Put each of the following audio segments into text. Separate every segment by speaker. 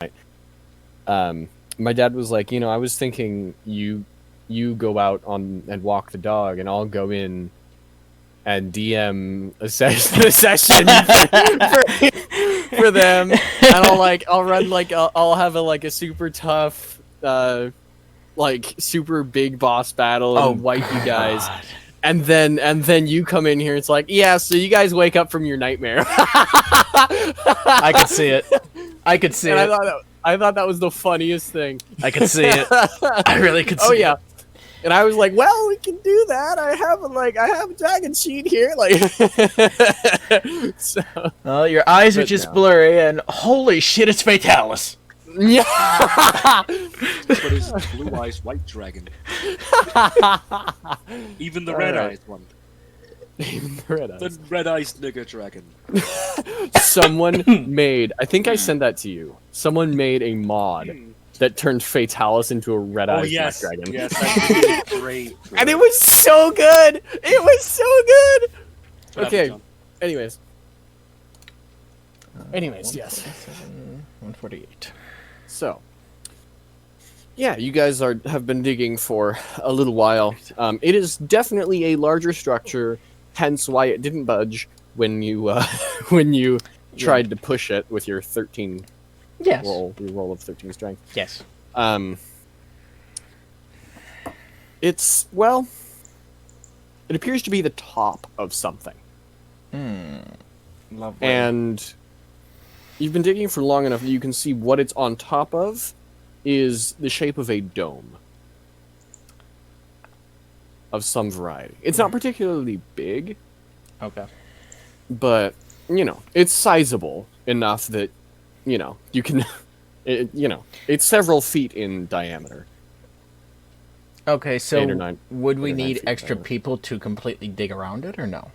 Speaker 1: My dad was like, I was thinking you go out on and walk the dog, and I'll go in and DM a session for them, and I'll run I'll have a super tough super big boss battle and wipe you guys. And then you come in here. It's like, yeah. So you guys wake up from your nightmare.
Speaker 2: I could see it. I could see it.
Speaker 1: I thought that was the funniest thing.
Speaker 2: I could see it. I really could see it.
Speaker 1: Oh yeah. And I was like, well, we can do that. I have a dragon sheet here. So.
Speaker 2: Oh, your eyes are just blurry, and holy shit, it's Fatalis.
Speaker 1: Yeah.
Speaker 3: But it's blue eyes white dragon. Even the red eyes one.
Speaker 1: Even the red eyes.
Speaker 3: The red eyes nigger dragon.
Speaker 1: Someone made. I think I sent that to you. Someone made a mod that turned Fatalis into a red eyes black dragon.
Speaker 3: Yes, that's great.
Speaker 1: And it was so good. It was so good. Okay. Anyways, yes.
Speaker 2: 148.
Speaker 1: So, yeah, you guys have been digging for a little while. It is definitely a larger structure, hence why it didn't budge when you tried to push it with your 13 roll of 13 strength.
Speaker 2: Yes.
Speaker 1: It appears to be the top of something.
Speaker 2: Lovely.
Speaker 1: And you've been digging for long enough that you can see what it's on top of is the shape of a dome of some variety. It's not particularly big.
Speaker 2: Okay.
Speaker 1: But, it's sizable enough that, you can, it's several feet in diameter.
Speaker 2: Okay, so
Speaker 1: 8 or 9,
Speaker 2: would we
Speaker 1: 8 or 9
Speaker 2: need
Speaker 1: feet
Speaker 2: extra
Speaker 1: diameter.
Speaker 2: people to completely dig around it, or no?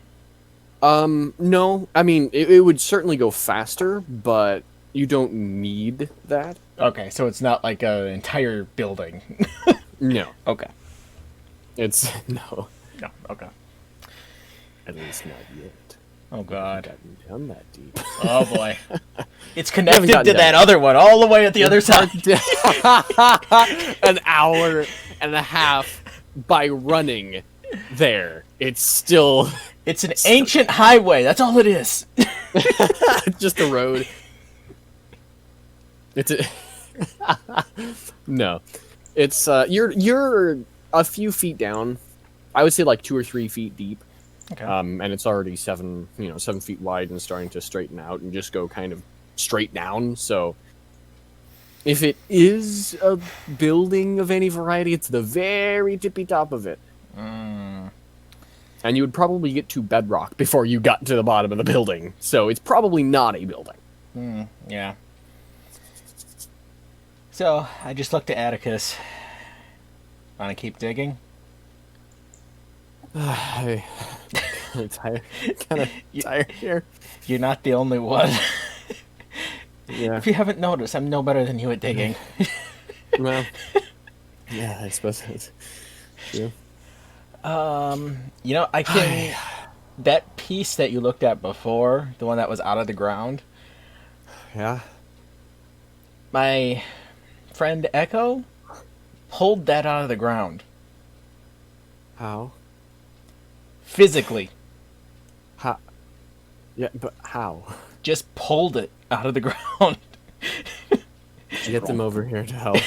Speaker 1: No. I mean, it would certainly go faster, but you don't need that.
Speaker 2: Okay, so it's not like an entire building.
Speaker 1: No.
Speaker 2: Okay.
Speaker 1: It's, no.
Speaker 2: No, okay.
Speaker 1: At least not yet.
Speaker 2: Oh, God.
Speaker 1: I haven't gotten down that deep.
Speaker 2: Oh, boy. It's connected
Speaker 1: gotten
Speaker 2: to
Speaker 1: down.
Speaker 2: that other one, all the way at the other side.
Speaker 1: An hour and a half by running there. It's still...
Speaker 2: It's an ancient highway, that's all it is.
Speaker 1: just a road. It's a... No. It's, you're a few feet down. I would say 2 or 3 feet deep.
Speaker 2: Okay.
Speaker 1: And it's already 7 feet wide and starting to straighten out and just go kind of straight down. So if it is a building of any variety, it's the very tippy top of it. And you would probably get to bedrock before you got to the bottom of the building. So it's probably not a building.
Speaker 2: Yeah. So, I just looked at Atticus. Wanna keep digging?
Speaker 1: I'm kind of tired here.
Speaker 2: You're not the only one.
Speaker 1: Yeah.
Speaker 2: If you haven't noticed, I'm no better than you at digging.
Speaker 1: Well, yeah, I suppose that's true.
Speaker 2: I can... that piece that you looked at before, the one that was out of the ground,
Speaker 1: Yeah.
Speaker 2: my friend Echo pulled that out of the ground.
Speaker 1: How?
Speaker 2: Physically.
Speaker 1: How? Yeah, but how?
Speaker 2: Just pulled it out of the ground.
Speaker 1: Get them over here to help.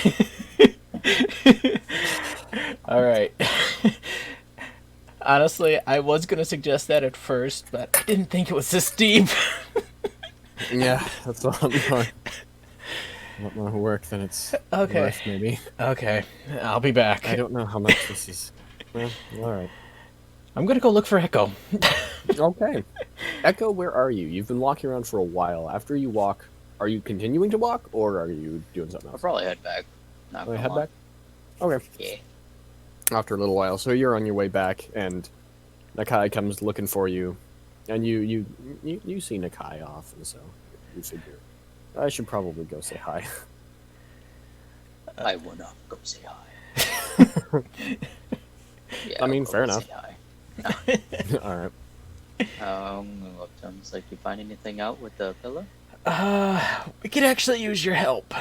Speaker 2: Alright. Honestly, I was going to suggest that at first, but I didn't think it was this deep.
Speaker 1: Yeah, that's a lot more. A lot more work than it's
Speaker 2: Okay.
Speaker 1: worth, maybe.
Speaker 2: Okay, I'll be back.
Speaker 1: I don't know how much this is. Well, alright.
Speaker 2: I'm going to go look for Echo.
Speaker 1: Okay. Echo, where are you? You've been walking around for a while. After you walk, are you continuing to walk, or are you doing something
Speaker 4: I'll
Speaker 1: else?
Speaker 4: probably head back. Not
Speaker 1: Oh,
Speaker 4: gonna
Speaker 1: head
Speaker 4: lie.
Speaker 1: back? Okay.
Speaker 4: Yeah.
Speaker 1: After a little while. So you're on your way back, and Nakai comes looking for you. And you see Nakai often, so you figure, I should probably go say hi.
Speaker 4: I wanna go say hi. Yeah,
Speaker 1: I mean,
Speaker 4: I'll
Speaker 1: fair
Speaker 4: go
Speaker 1: enough.
Speaker 4: say hi.
Speaker 1: Alright.
Speaker 4: Look, sounds like you find anything out with the pillar?
Speaker 2: We could actually use your help.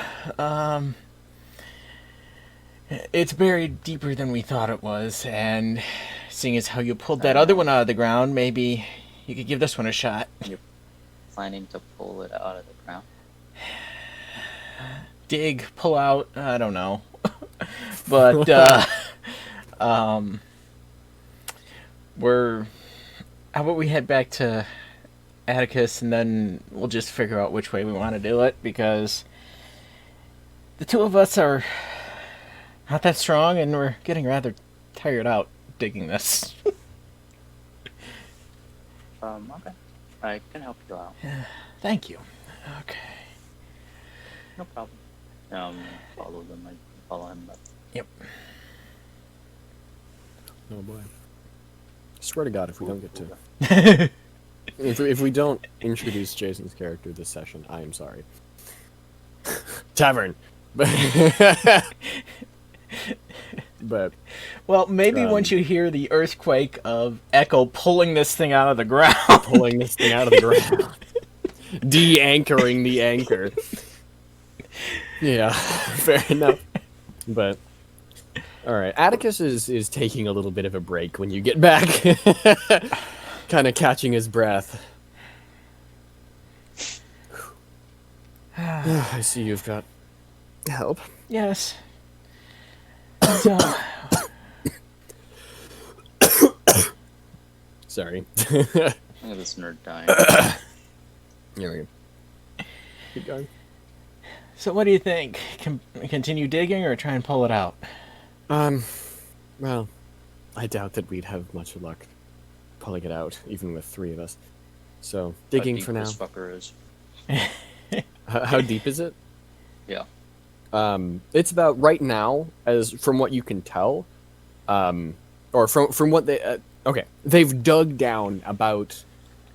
Speaker 2: It's buried deeper than we thought it was, and seeing as how you pulled that other one out of the ground, maybe you could give this one a shot.
Speaker 4: Planning to pull it out of the ground.
Speaker 2: Dig, pull out, I don't know. But, how about we head back to Atticus, and then we'll just figure out which way we want to do it, because the two of us are not that strong, and we're getting rather tired out digging this.
Speaker 4: Okay. I can help you out.
Speaker 2: Thank you. Okay.
Speaker 4: No problem. Follow them. I follow him up.
Speaker 2: Yep.
Speaker 1: Oh boy. Swear to God, if we don't get to, if we don't introduce Jason's character this session, I am sorry. Tavern, but
Speaker 2: Well, maybe once you hear the earthquake of Echo pulling this thing out of the ground.
Speaker 1: pulling this thing out of the ground, de-anchoring the anchor. Yeah, fair enough. But all right, Atticus is taking a little bit of a break when you get back, kind of catching his breath. I see you've got help.
Speaker 2: Yes. So,
Speaker 1: Sorry.
Speaker 4: Look at this nerd dying.
Speaker 1: Here we go. Keep going.
Speaker 2: so what do you think? Continue digging or try and pull it out?
Speaker 1: Well, I doubt that we'd have much luck pulling it out, even with three of us. So, digging for now.
Speaker 4: This fucker is.
Speaker 1: How deep is it?
Speaker 4: Yeah.
Speaker 1: It's about right now, as from what you can tell, or from what they. Okay, they've dug down about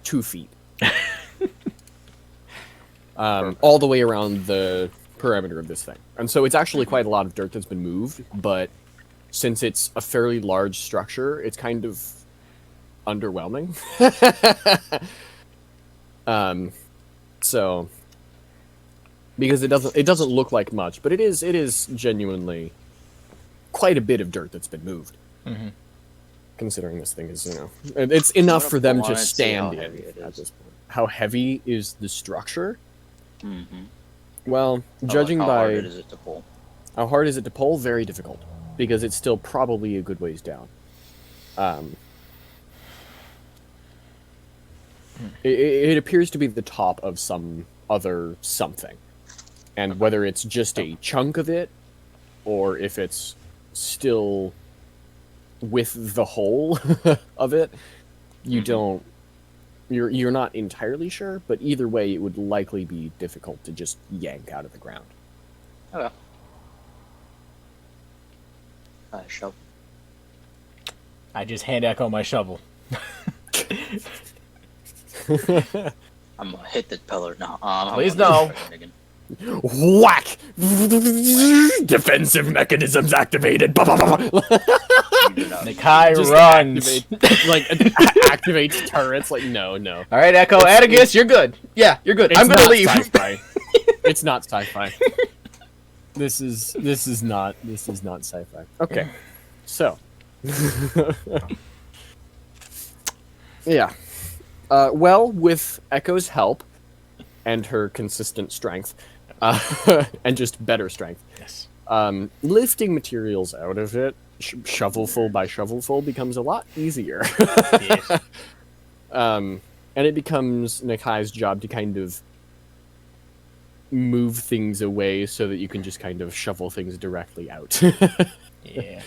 Speaker 1: 2 feet, all the way around the perimeter of this thing, and so it's actually quite a lot of dirt that's been moved. But since it's a fairly large structure, it's kind of underwhelming. So. Because it doesn't look like much, but it is genuinely quite a bit of dirt that's been moved.
Speaker 2: Mm-hmm.
Speaker 1: Considering this thing is, it's enough for them to
Speaker 4: see
Speaker 1: stand
Speaker 4: how
Speaker 1: in
Speaker 4: heavy it
Speaker 1: at
Speaker 4: is.
Speaker 1: this point. How heavy is the structure?
Speaker 4: Mm-hmm.
Speaker 1: Well, judging
Speaker 4: how
Speaker 1: by
Speaker 4: hard is it to pull?
Speaker 1: how hard is it to pull, very difficult, because it's still probably a good ways down. It appears to be the top of some other something. And whether it's just a chunk of it, or if it's still with the whole of it, you're not entirely sure, but either way, it would likely be difficult to just yank out of the ground.
Speaker 4: Okay. Shovel.
Speaker 2: I just hand Echo my shovel.
Speaker 4: I'm gonna hit the pillar now.
Speaker 2: Please no.
Speaker 1: Whack! Defensive mechanisms activated.
Speaker 2: Nakai
Speaker 1: Just
Speaker 2: runs.
Speaker 1: Activates turrets. Like no.
Speaker 2: All right, Echo, Atticus, you're good. Yeah, you're good. I'm gonna leave.
Speaker 1: Sci-fi. It's not sci-fi. This is not sci-fi. Okay, so yeah. Well, with Echo's help and her consistent strength, and just better strength,
Speaker 2: Yes.
Speaker 1: lifting materials out of it, shovelful by shovelful, becomes a lot easier.
Speaker 2: Yes.
Speaker 1: And it becomes Nakai's job to kind of move things away so that you can just kind of shovel things directly out.
Speaker 2: Yeah.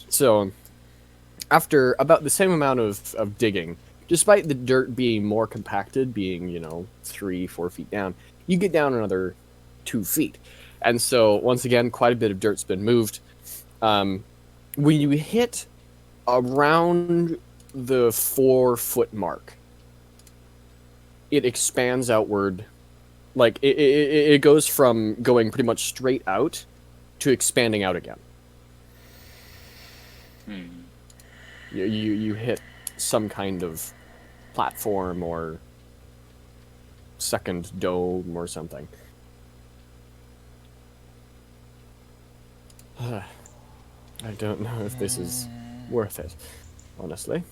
Speaker 1: So, after about the same amount of digging, despite the dirt being more compacted, being, 3-4 feet down, you get down another 2 feet. And so, once again, quite a bit of dirt's been moved. When you hit around the 4-foot mark, it expands outward. Like, it goes from going pretty much straight out to expanding out again. You hit some kind of platform or second dome or something. I don't know if this is worth it, honestly.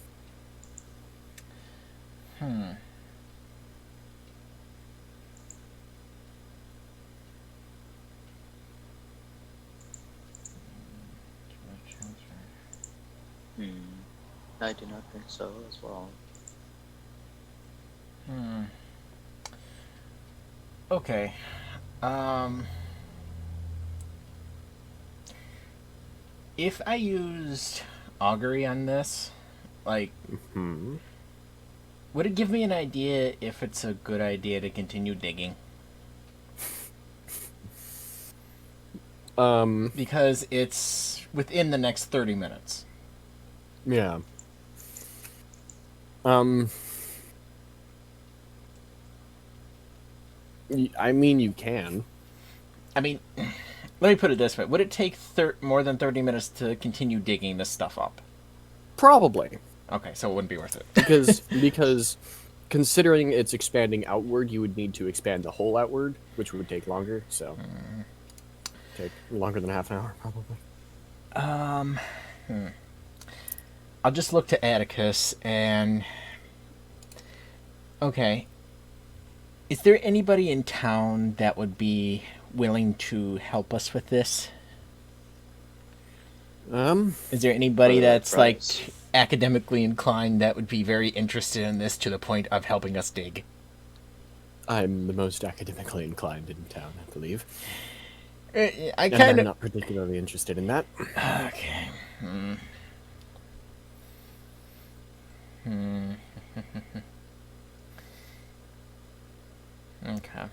Speaker 4: I do not think so as well.
Speaker 2: Okay. If I used augury on this, like, would it give me an idea if it's a good idea to continue digging? Because it's within the next 30 minutes.
Speaker 1: Yeah. I mean, you can.
Speaker 2: I mean, let me put it this way. Would it take more than 30 minutes to continue digging this stuff up?
Speaker 1: Probably.
Speaker 2: Okay, so it wouldn't be worth it.
Speaker 1: because considering it's expanding outward, you would need to expand the hole outward, which would take longer, so take longer than half an hour, probably.
Speaker 2: I'll just look to Atticus and... Okay. Is there anybody in town that would be willing to help us with this? Is there anybody that's, like, academically inclined that would be very interested in this to the point of helping us dig?
Speaker 1: I'm the most academically inclined in town, I believe.
Speaker 2: I
Speaker 1: And
Speaker 2: kind
Speaker 1: I'm
Speaker 2: of...
Speaker 1: not particularly interested in that.
Speaker 2: Okay. Okay.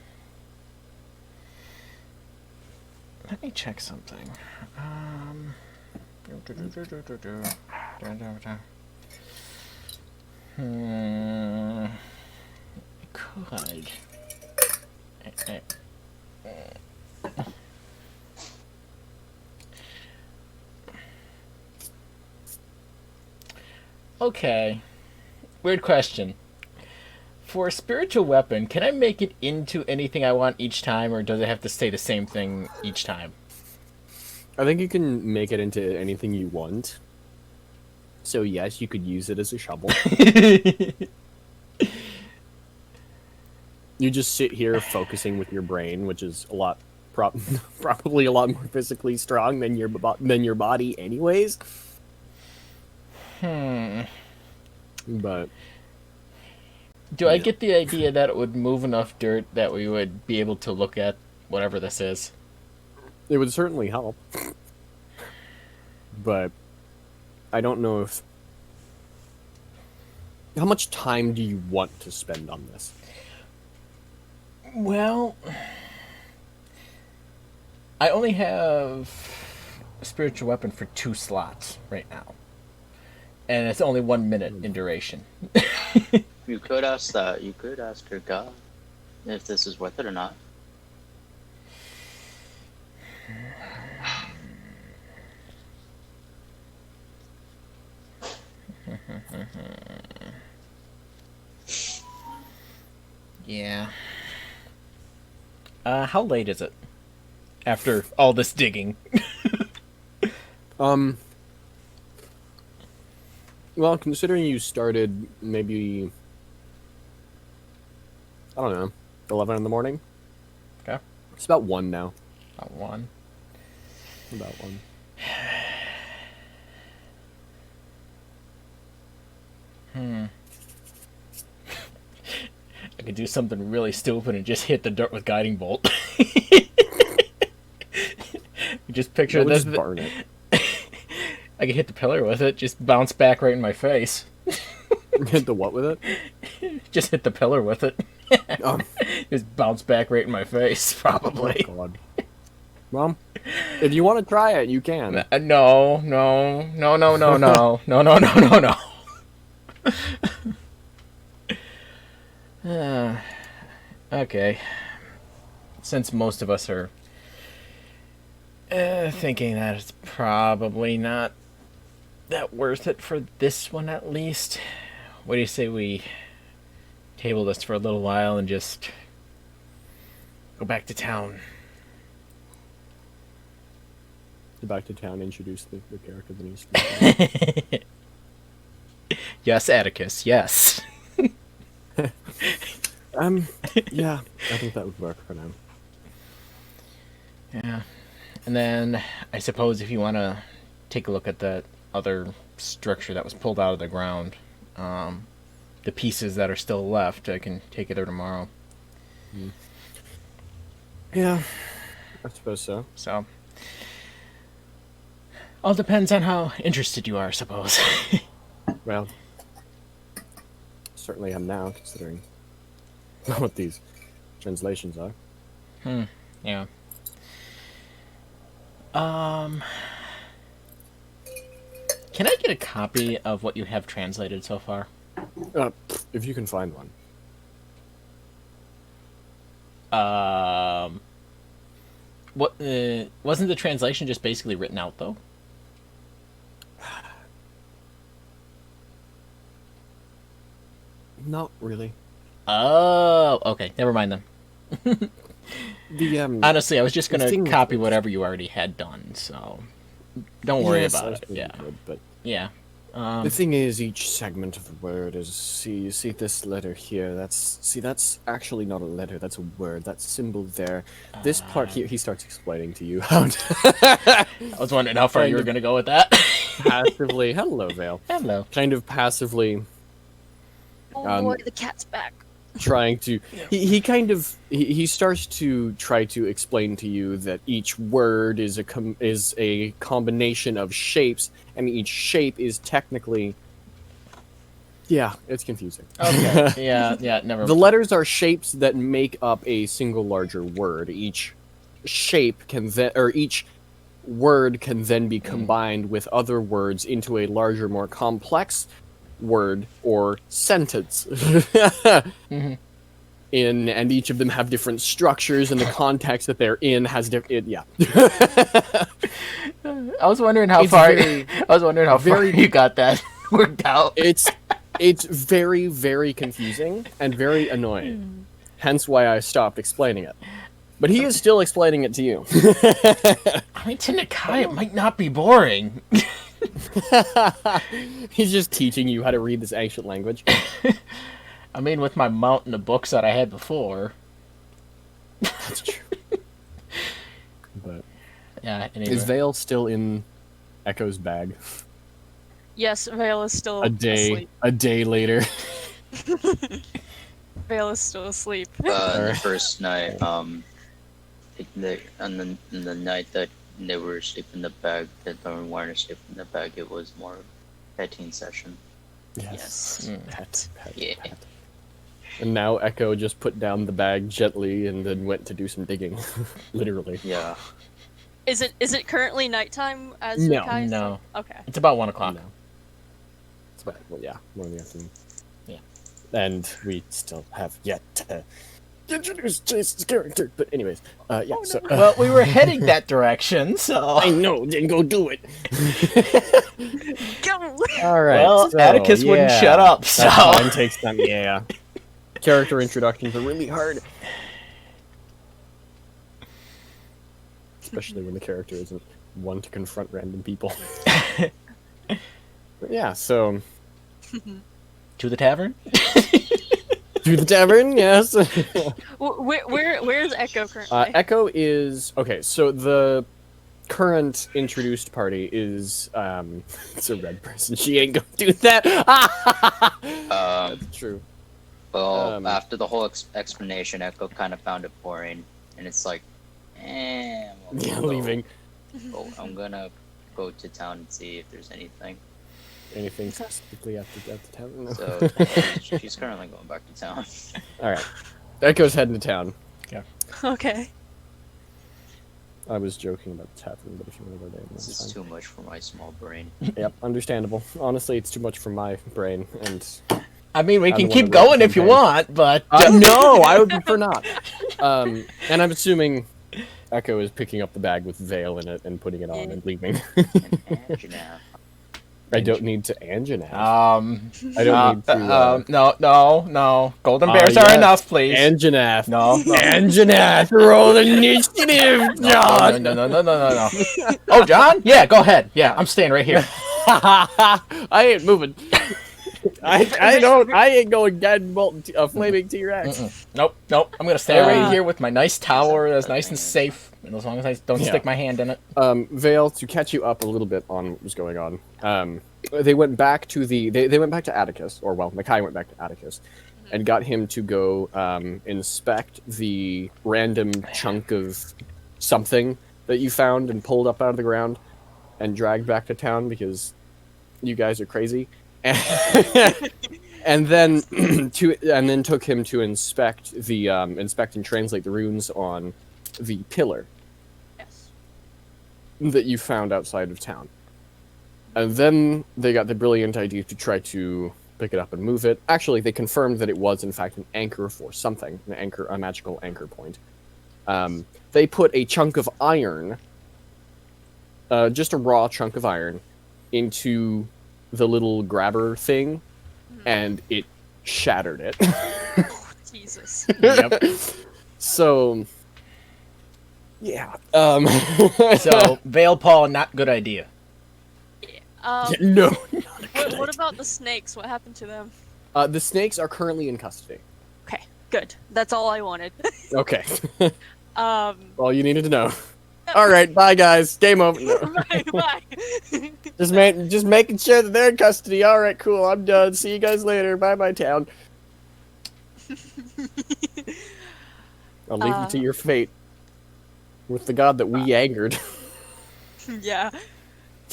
Speaker 2: Let me check something. Could. Okay. Weird question. For a spiritual weapon, can I make it into anything I want each time, or does it have to stay the same thing each time?
Speaker 1: I think you can make it into anything you want. So yes, you could use it as a shovel. You just sit here focusing with your brain, which is a lot, probably a lot more physically strong than your body, anyways. But
Speaker 2: do I get the idea that it would move enough dirt that we would be able to look at whatever this is?
Speaker 1: it would certainly help. But I don't know if... How much time do you want to spend on this?
Speaker 2: Well, I only have a spiritual weapon for 2 slots right now. And it's only 1 minute in duration.
Speaker 4: You could ask that. You could ask your god if this is worth it or not.
Speaker 2: Yeah. How late is it? After all this digging.
Speaker 1: Well, considering you started maybe, I don't know, 11 in the morning?
Speaker 2: Okay.
Speaker 1: It's about 1 now.
Speaker 2: About 1.
Speaker 1: About 1.
Speaker 2: I could do something really stupid and just hit the dirt with guiding bolt. Just picture
Speaker 1: That would
Speaker 2: this.
Speaker 1: just burn it.
Speaker 2: I could hit the pillar with it, just bounce back right in my face.
Speaker 1: Hit the what with it?
Speaker 2: Just hit the pillar with it.
Speaker 1: Oh,
Speaker 2: Just bounce back right in my face, probably.
Speaker 1: God. Well, if you want to try it, you can.
Speaker 2: No. Okay. Since most of us are thinking that it's probably not that worth it for this one at least, what do you say we table this for a little while and just Go back to town.
Speaker 1: Go back to town, introduce the character that needs to be.
Speaker 2: Yes, Atticus, yes.
Speaker 1: Yeah, I think that would work for now.
Speaker 2: Yeah. And then I suppose if you want to take a look at that other structure that was pulled out of the ground, the pieces that are still left, I can take it there tomorrow.
Speaker 1: Yeah, I suppose so.
Speaker 2: So, all depends on how interested you are, I suppose.
Speaker 1: Well, certainly am now, considering what these translations are.
Speaker 2: Yeah. Can I get a copy of what you have translated so far?
Speaker 1: If you can find one.
Speaker 2: What wasn't the translation just basically written out though?
Speaker 1: Not really.
Speaker 2: Oh, okay. Never mind then.
Speaker 1: The
Speaker 2: Honestly, I was just
Speaker 1: The
Speaker 2: gonna
Speaker 1: thing-
Speaker 2: copy whatever you already had done, so don't worry
Speaker 1: yes, I
Speaker 2: about
Speaker 1: was
Speaker 2: it.
Speaker 1: thinking
Speaker 2: Yeah,
Speaker 1: you would, but
Speaker 2: yeah.
Speaker 1: the thing is, each segment of the word is. See this letter here. That's actually not a letter. That's a word. That symbol there. This part here. He starts explaining to you how
Speaker 2: I was wondering how far
Speaker 1: Kind
Speaker 2: you were
Speaker 1: of-
Speaker 2: gonna go with that.
Speaker 1: passively. Hello, Vale.
Speaker 2: Hello.
Speaker 1: Kind of passively
Speaker 5: Oh boy, the cat's back.
Speaker 1: trying to he starts to try to explain to you that each word is a combination of shapes, and each shape is technically it's confusing.
Speaker 2: Okay. Yeah. Never.
Speaker 1: The letters are shapes that make up a single larger word. Each shape can each word can then be combined with other words into a larger, more complex word or sentence. And each of them have different structures, and the context that they're in has different. Yeah.
Speaker 2: I was wondering how
Speaker 1: It's
Speaker 2: far.
Speaker 1: very-
Speaker 2: I was wondering how far you got that worked out.
Speaker 1: It's very, very confusing and very annoying. Hence why I stopped explaining it. But he is still explaining it to you.
Speaker 2: I mean, to Nakai, it might not be boring.
Speaker 1: He's just teaching you how to read this ancient language.
Speaker 2: I mean, with my mountain of books that I had before.
Speaker 1: That's true. But
Speaker 2: Yeah. Anyway.
Speaker 1: is Vale still in Echo's bag?
Speaker 5: Yes, Vale is still
Speaker 1: A day
Speaker 5: asleep.
Speaker 1: later.
Speaker 5: Vale is still asleep.
Speaker 4: The first night, on the night that they were asleep in the bag, that they weren't asleep in the bag, it was more petting session.
Speaker 5: Yes.
Speaker 1: Pet.
Speaker 4: Yeah.
Speaker 1: And now Echo just put down the bag gently and then went to do some digging. Literally.
Speaker 4: Yeah.
Speaker 5: Is it currently nighttime as
Speaker 1: No,
Speaker 5: Nakai?
Speaker 2: no.
Speaker 5: Okay.
Speaker 2: It's about 1 o'clock.
Speaker 1: No. It's about, well, yeah, more in the afternoon.
Speaker 2: Yeah.
Speaker 1: And we still have yet to introduce Jason's character. But anyways, yeah, so...
Speaker 2: Well, we were heading that direction, so.
Speaker 1: I know, then go do it.
Speaker 5: Go!
Speaker 1: Alright.
Speaker 2: Well, Atticus wouldn't shut up, so.
Speaker 1: That time takes time, yeah. Character introductions are really hard. Especially when the character isn't one to confront random people. But yeah, so...
Speaker 2: To the tavern?
Speaker 1: To the tavern, yes.
Speaker 5: Where's Echo currently?
Speaker 1: Echo is... Okay, so the current introduced party is... it's a red person. She ain't gonna do that. That's true.
Speaker 4: Well, after the whole explanation, Echo kind of found it boring, and it's like, well,
Speaker 1: Yeah,
Speaker 4: go.
Speaker 1: leaving.
Speaker 4: I'm gonna go to town and see if there's anything.
Speaker 1: Anything specifically at the tavern? No.
Speaker 4: So she's currently going back to town.
Speaker 1: Alright. Echo's heading to town.
Speaker 5: Okay.
Speaker 1: I was joking about the tavern, but if you want to go there,
Speaker 4: This
Speaker 1: that's
Speaker 4: is
Speaker 1: fine.
Speaker 4: too much for my small brain.
Speaker 1: Yep, understandable. Honestly, it's too much for my brain, and...
Speaker 2: I mean, we
Speaker 1: I
Speaker 2: can
Speaker 1: don't
Speaker 2: keep
Speaker 1: wanna
Speaker 2: going
Speaker 1: ruin
Speaker 2: if you
Speaker 1: campaign.
Speaker 2: want, but.
Speaker 1: No, I would prefer not. And I'm assuming Echo is picking up the bag with Vale in it and putting it on and leaving.
Speaker 4: And Angina.
Speaker 1: I don't need to Anjanath.
Speaker 2: I
Speaker 1: don't need to.
Speaker 2: No. Golden bears are
Speaker 1: yes.
Speaker 2: enough, please.
Speaker 1: Anjanath.
Speaker 2: No.
Speaker 1: Anjanath, roll initiative, John.
Speaker 2: No. Oh, John? Yeah, go ahead. Yeah, I'm staying right here.
Speaker 1: I ain't moving. I ain't going dead molten flaming T-Rex.
Speaker 2: Nope. I'm gonna stay right here with my nice tower that's nice and safe, and as long as I don't stick my hand in it.
Speaker 1: Vale, to catch you up a little bit on what was going on. They went back to they went back to Atticus, or well, Nakai went back to Atticus, and got him to go inspect the random chunk of something that you found and pulled up out of the ground, and dragged back to town because you guys are crazy. and then took him to inspect and translate the runes on the pillar that you found outside of town. And then they got the brilliant idea to try to pick it up and move it. Actually, they confirmed that it was in fact an anchor for something, a magical anchor point. They put a chunk of iron, just a raw chunk of iron, into the little grabber thing, and it shattered it.
Speaker 5: Jesus.
Speaker 1: Yep. So, yeah.
Speaker 2: So, Vale Paul, not good idea.
Speaker 1: No.
Speaker 5: What about the snakes? What happened to them?
Speaker 1: The snakes are currently in custody.
Speaker 5: Okay, good. That's all I wanted.
Speaker 1: Okay.
Speaker 5: All
Speaker 1: you needed to know. All right, bye guys. Game over. No.
Speaker 5: Bye.
Speaker 1: Just making sure that they're in custody. All right, cool. I'm done. See you guys later. Bye, town. I'll leave you to your fate with the god that we angered.
Speaker 5: Yeah.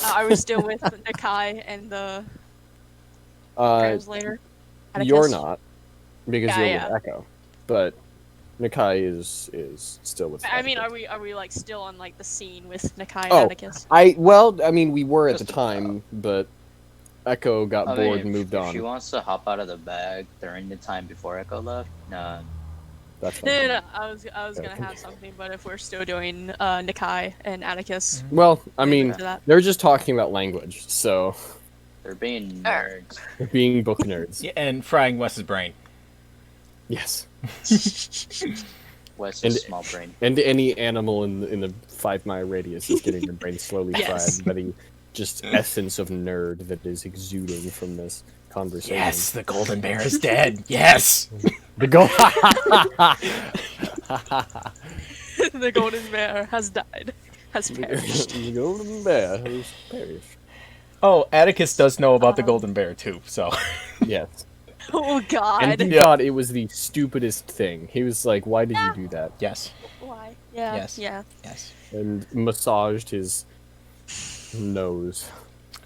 Speaker 5: I was still with Nakai and the translator.
Speaker 1: You're not, because you're
Speaker 5: Yeah.
Speaker 1: with Echo, but Nakai is still with.
Speaker 5: I mean,
Speaker 1: Atticus.
Speaker 5: are we like still on like the scene with Nakai and
Speaker 1: Oh,
Speaker 5: Atticus?
Speaker 1: we were at the time, but Echo got bored and moved
Speaker 4: if
Speaker 1: on.
Speaker 4: she wants to hop out of the bag during the time before Echo left, no.
Speaker 1: That's fine.
Speaker 5: No. I was gonna have something, but if we're still doing Nakai and Atticus,
Speaker 1: Well, I mean,
Speaker 5: to that.
Speaker 1: they're just talking about language, so
Speaker 4: They're being nerds.
Speaker 1: they're being book nerds.
Speaker 2: Yeah, and frying Wes's brain.
Speaker 1: Yes.
Speaker 4: Wes
Speaker 1: And-
Speaker 4: is small brain.
Speaker 1: And any animal in the 5-mile radius is getting their brain slowly
Speaker 5: Yes.
Speaker 1: fried by the just essence of nerd that is exuding from this conversation.
Speaker 2: Yes, the golden bear is dead. Yes.
Speaker 1: The goal.
Speaker 5: The golden bear has died, has perished.
Speaker 1: The golden bear has perished.
Speaker 2: Oh, Atticus does know about the golden bear too. So.
Speaker 1: Yes.
Speaker 5: Oh God!
Speaker 1: And he thought it was the stupidest thing. He was like, "Why did you do that?"
Speaker 2: Yes.
Speaker 5: Why? Yeah.
Speaker 2: Yes.
Speaker 5: Yeah.
Speaker 2: Yes.
Speaker 1: And massaged his nose.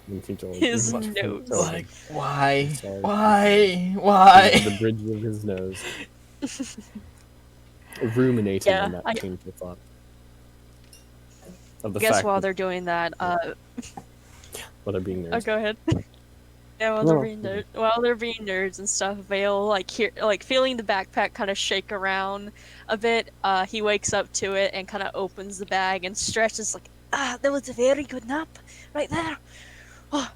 Speaker 1: And he told
Speaker 5: His
Speaker 1: him-
Speaker 5: nose.
Speaker 1: told him
Speaker 2: Like, why?
Speaker 1: Sorry.
Speaker 2: Why?
Speaker 1: the bridge of his nose. Ruminating
Speaker 5: Yeah,
Speaker 1: on that
Speaker 5: I-
Speaker 1: painful thought. Of the
Speaker 5: I guess
Speaker 1: fact
Speaker 5: while
Speaker 1: that
Speaker 5: they're doing that,
Speaker 1: while they're being
Speaker 5: oh,
Speaker 1: nerds.
Speaker 5: go ahead. Yeah,
Speaker 1: No.
Speaker 5: while they're being nerds and stuff, Vale feeling the backpack kind of shake around a bit. He wakes up to it and kind of opens the bag and stretches like, that was a very good nap right there. Oh,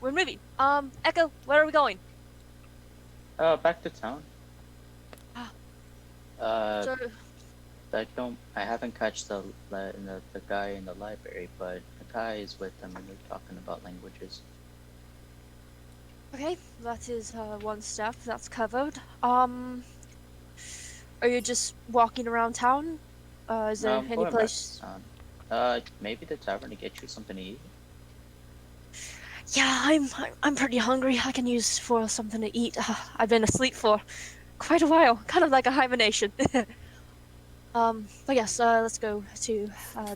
Speaker 5: we're moving. Echo, where are we going?
Speaker 4: Back to town.
Speaker 5: Ah. So,
Speaker 4: I haven't catched the guy in the library, but the guy is with them and they're talking about languages.
Speaker 5: okay, that is one step that's covered. Are you just walking around town? Is there
Speaker 4: I'm
Speaker 5: any
Speaker 4: going back to
Speaker 5: place?
Speaker 4: town. Maybe the tavern to get you something to eat.
Speaker 5: Yeah, I'm pretty hungry. I can use for something to eat. I've been asleep for quite a while, kind of like a hibernation. But yes, let's go to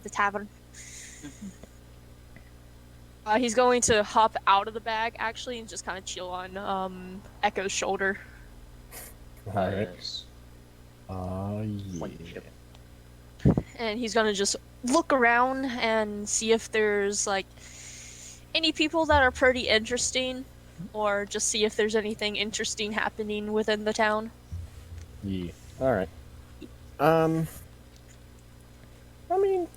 Speaker 5: the tavern. He's going to hop out of the bag actually and just kind of chill on Echo's shoulder.
Speaker 1: Alright.
Speaker 4: Yes.
Speaker 1: Yeah.
Speaker 5: And he's gonna just look around and see if there's like any people that are pretty interesting, or just see if there's anything interesting happening within the town.
Speaker 1: Yeah. Alright. I mean,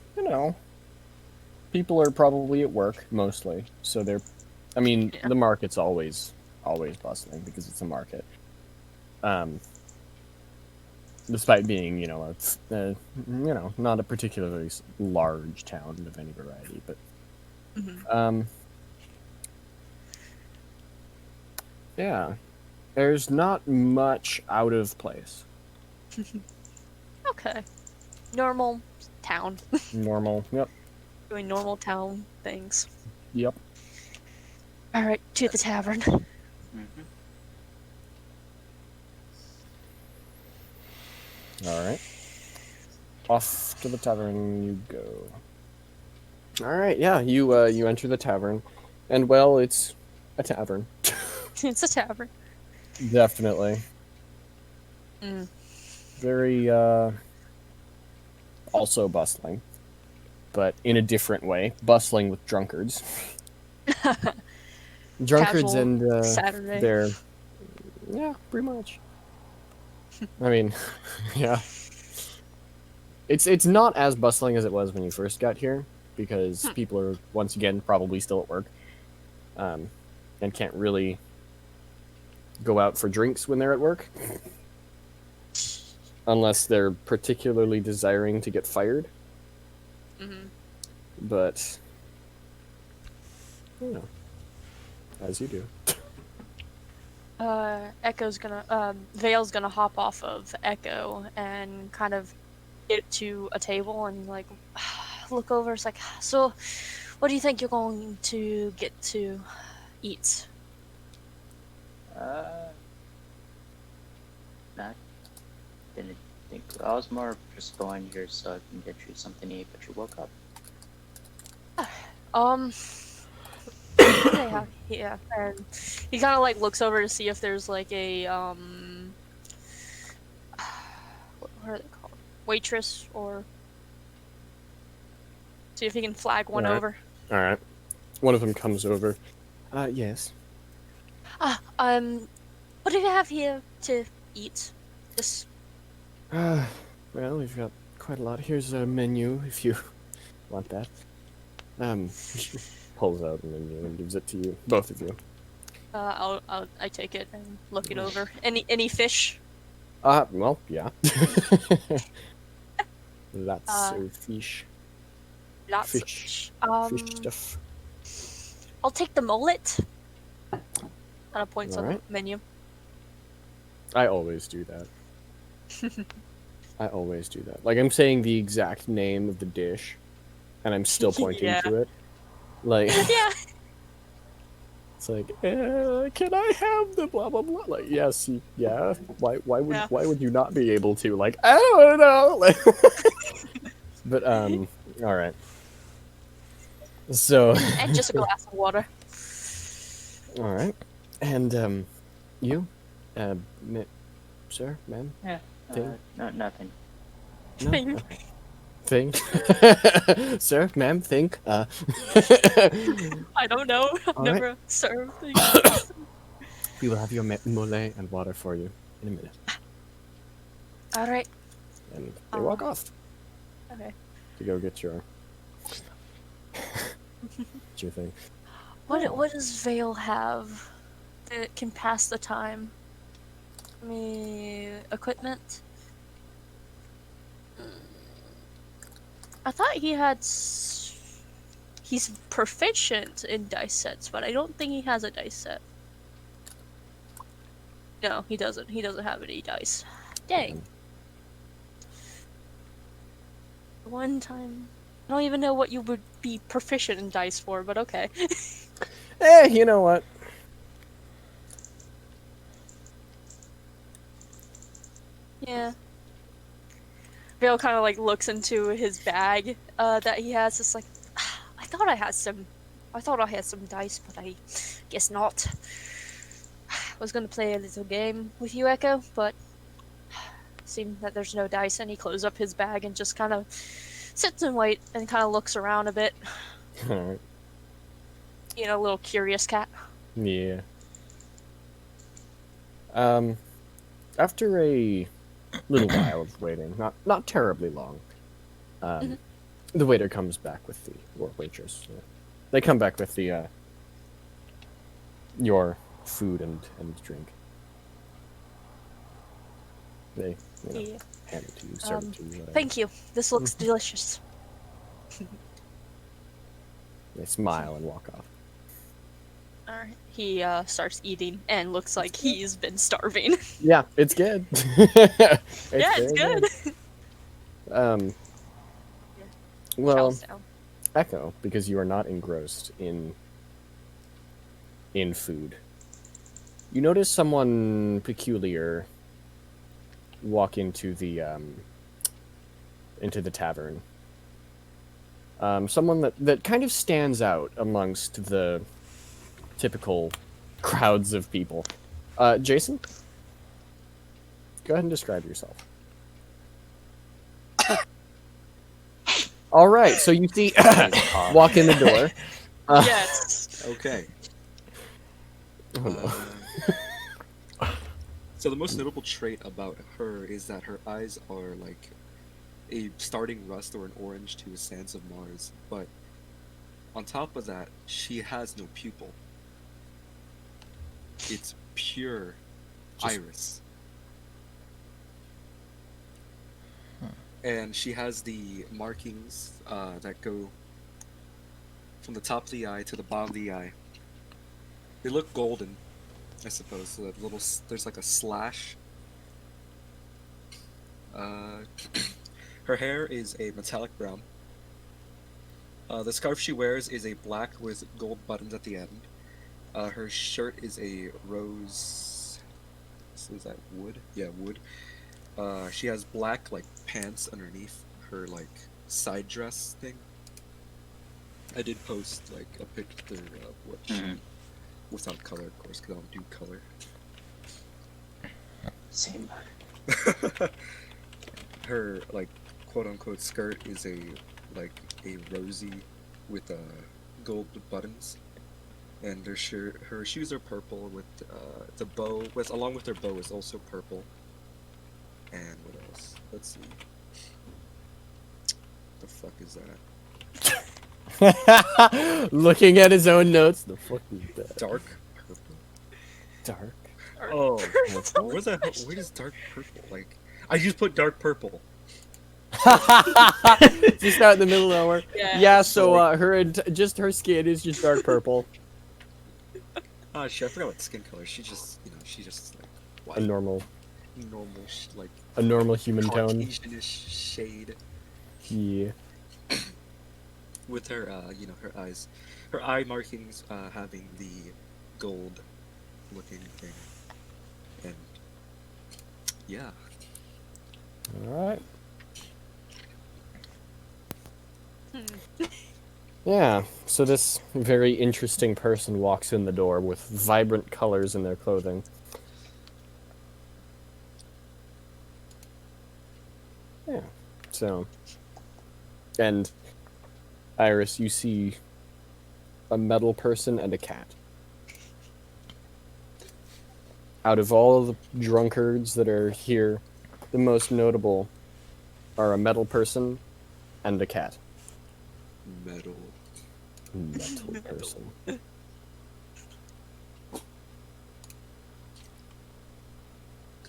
Speaker 1: people are probably at work, mostly, so they're I mean,
Speaker 5: Yeah.
Speaker 1: the market's always bustling because it's a market. Despite being, not a particularly large town of any variety, but
Speaker 5: Mhm.
Speaker 1: yeah, there's not much out of place.
Speaker 5: Okay. Normal town.
Speaker 1: Normal. Yep.
Speaker 5: Doing normal town things.
Speaker 1: Yep.
Speaker 5: Alright, to the tavern.
Speaker 4: Mm-hmm.
Speaker 1: All right. Off to the tavern you go. All right. Yeah, you enter the tavern, and well, it's a tavern.
Speaker 5: It's a tavern.
Speaker 1: Definitely.
Speaker 5: Mm.
Speaker 1: Very also bustling, but in a different way. Bustling with drunkards. Drunkards
Speaker 5: Casual
Speaker 1: and
Speaker 5: Saturday.
Speaker 1: they're yeah, pretty much. I mean, yeah. It's not as bustling as it was when you first got here because people are once again probably still at work, and can't really go out for drinks when they're at work, unless they're particularly desiring to get fired.
Speaker 5: Mhm.
Speaker 1: But you know, as you do.
Speaker 5: Vale's gonna hop off of Echo and kind of get to a table and like look over. It's like, so, what do you think you're going to get to eat?
Speaker 4: Not didn't think. I was more just going here so I can get you something to eat, but you woke up.
Speaker 5: What do they have here? And he kind of like looks over to see if there's like a what are they called? Waitress, or see if he can flag one
Speaker 1: Alright.
Speaker 5: over.
Speaker 1: All right. One of them comes over. Yes.
Speaker 5: What do you have here to eat? Just
Speaker 1: Well, we've got quite a lot. Here's a menu if you want that. She pulls out a menu and gives it to you, both of you.
Speaker 5: I take it and look it over. Any fish?
Speaker 1: Well, yeah. Lots of fish.
Speaker 5: Lots of
Speaker 1: Fish.
Speaker 5: fish.
Speaker 1: Fish stuff.
Speaker 5: I'll take the mullet. Kind of points on
Speaker 1: Alright.
Speaker 5: the menu.
Speaker 1: I always do that. I always do that. Like, I'm saying the exact name of the dish, and I'm still pointing
Speaker 5: Yeah.
Speaker 1: to it. Like,
Speaker 5: Yeah.
Speaker 1: it's like, can I have the blah blah blah? Like, yes, yeah. Why
Speaker 5: Yeah.
Speaker 1: would you not be able to? Like, I don't know. Like, but all right. So,
Speaker 5: And just a glass of water.
Speaker 1: all right, and you, sir, ma'am,
Speaker 4: Yeah.
Speaker 1: Thing?
Speaker 4: No, nothing.
Speaker 1: no,
Speaker 5: Thing.
Speaker 1: okay. Thing, sir, ma'am, think,
Speaker 5: I don't know. I've
Speaker 1: All right.
Speaker 5: never served.
Speaker 1: we will have your mole and water for you in a minute.
Speaker 5: All right.
Speaker 1: And they walk off
Speaker 5: Okay.
Speaker 1: to go get your your thing.
Speaker 5: What does Vale have that can pass the time? Equipment. I thought he had. He's proficient in dice sets, but I don't think he has a dice set. No, he doesn't. He doesn't have any dice. Dang. One time. I don't even know what you would be proficient in dice for, but okay.
Speaker 1: You know what?
Speaker 5: Yeah. Vale kind of like looks into his bag that he has. It's like, I thought I had some dice, but I guess not. I was gonna play a little game with you, Echo, but seemed that there's no dice, and he closes up his bag and just kind of sits and wait and kind of looks around a bit.
Speaker 1: All right.
Speaker 5: You know, little curious cat.
Speaker 1: Yeah. After a little while of waiting, not terribly long, the waiter comes back with the, or waitress. They come back with the your food and drink. They
Speaker 5: Yeah.
Speaker 1: hand it to you, serve it to you. Whatever.
Speaker 5: Thank you. This looks delicious.
Speaker 1: They smile and walk off.
Speaker 5: Alright. He starts eating and looks like he's been starving.
Speaker 1: Yeah, it's good.
Speaker 5: Yeah, it's
Speaker 1: very
Speaker 5: good.
Speaker 1: Well,
Speaker 5: Chows down.
Speaker 1: Echo, because you are not engrossed in food, you notice someone peculiar walk into the tavern. Someone that kind of stands out amongst the typical crowds of people. Jason, go ahead and describe yourself. All right, so you see walk in the door.
Speaker 5: Yes.
Speaker 3: Okay.
Speaker 1: Oh, no.
Speaker 3: So the most notable trait about her is that her eyes are like a starting rust or an orange to a sands of Mars, but on top of that, she has no pupil. It's pure
Speaker 1: Just-
Speaker 3: iris. And she has the markings that go from the top of the eye to the bottom of the eye. They look golden, I suppose. So that there's like a slash. Her hair is a metallic brown. The scarf she wears is a black with gold buttons at the end. Her shirt is a rose. Is that wood? Yeah, wood. She has black like pants underneath her like side dress thing. I did post like a picture of what she, without color, of course, because I don't do color.
Speaker 4: Same.
Speaker 3: Her like quote unquote skirt is a rosy with gold buttons, and her shoes are purple with the bow along with her bow is also purple. And what else? Let's see. The fuck is that?
Speaker 1: Looking at his own notes. The fuck is that?
Speaker 3: Dark purple?
Speaker 1: Dark.
Speaker 3: Oh, where the hell? Where is dark purple? Like, I just put dark purple.
Speaker 1: Just out in the middle of nowhere.
Speaker 5: Yeah.
Speaker 1: Yeah. So her skin is just dark purple.
Speaker 3: Ah, shit, I forgot what skin color. She just like
Speaker 1: A
Speaker 3: white,
Speaker 1: normal
Speaker 3: like
Speaker 1: human tone.
Speaker 3: Caucasian-ish shade
Speaker 1: Yeah.
Speaker 3: with her, her eyes, her eye markings having the gold looking thing, and yeah.
Speaker 1: All right. Yeah, so this very interesting person walks in the door with vibrant colors in their clothing. Yeah, so... And, Iris, you see a metal person and a cat. Out of all of the drunkards that are here, the most notable are a metal person and a cat.
Speaker 3: Metal.
Speaker 1: Metal person.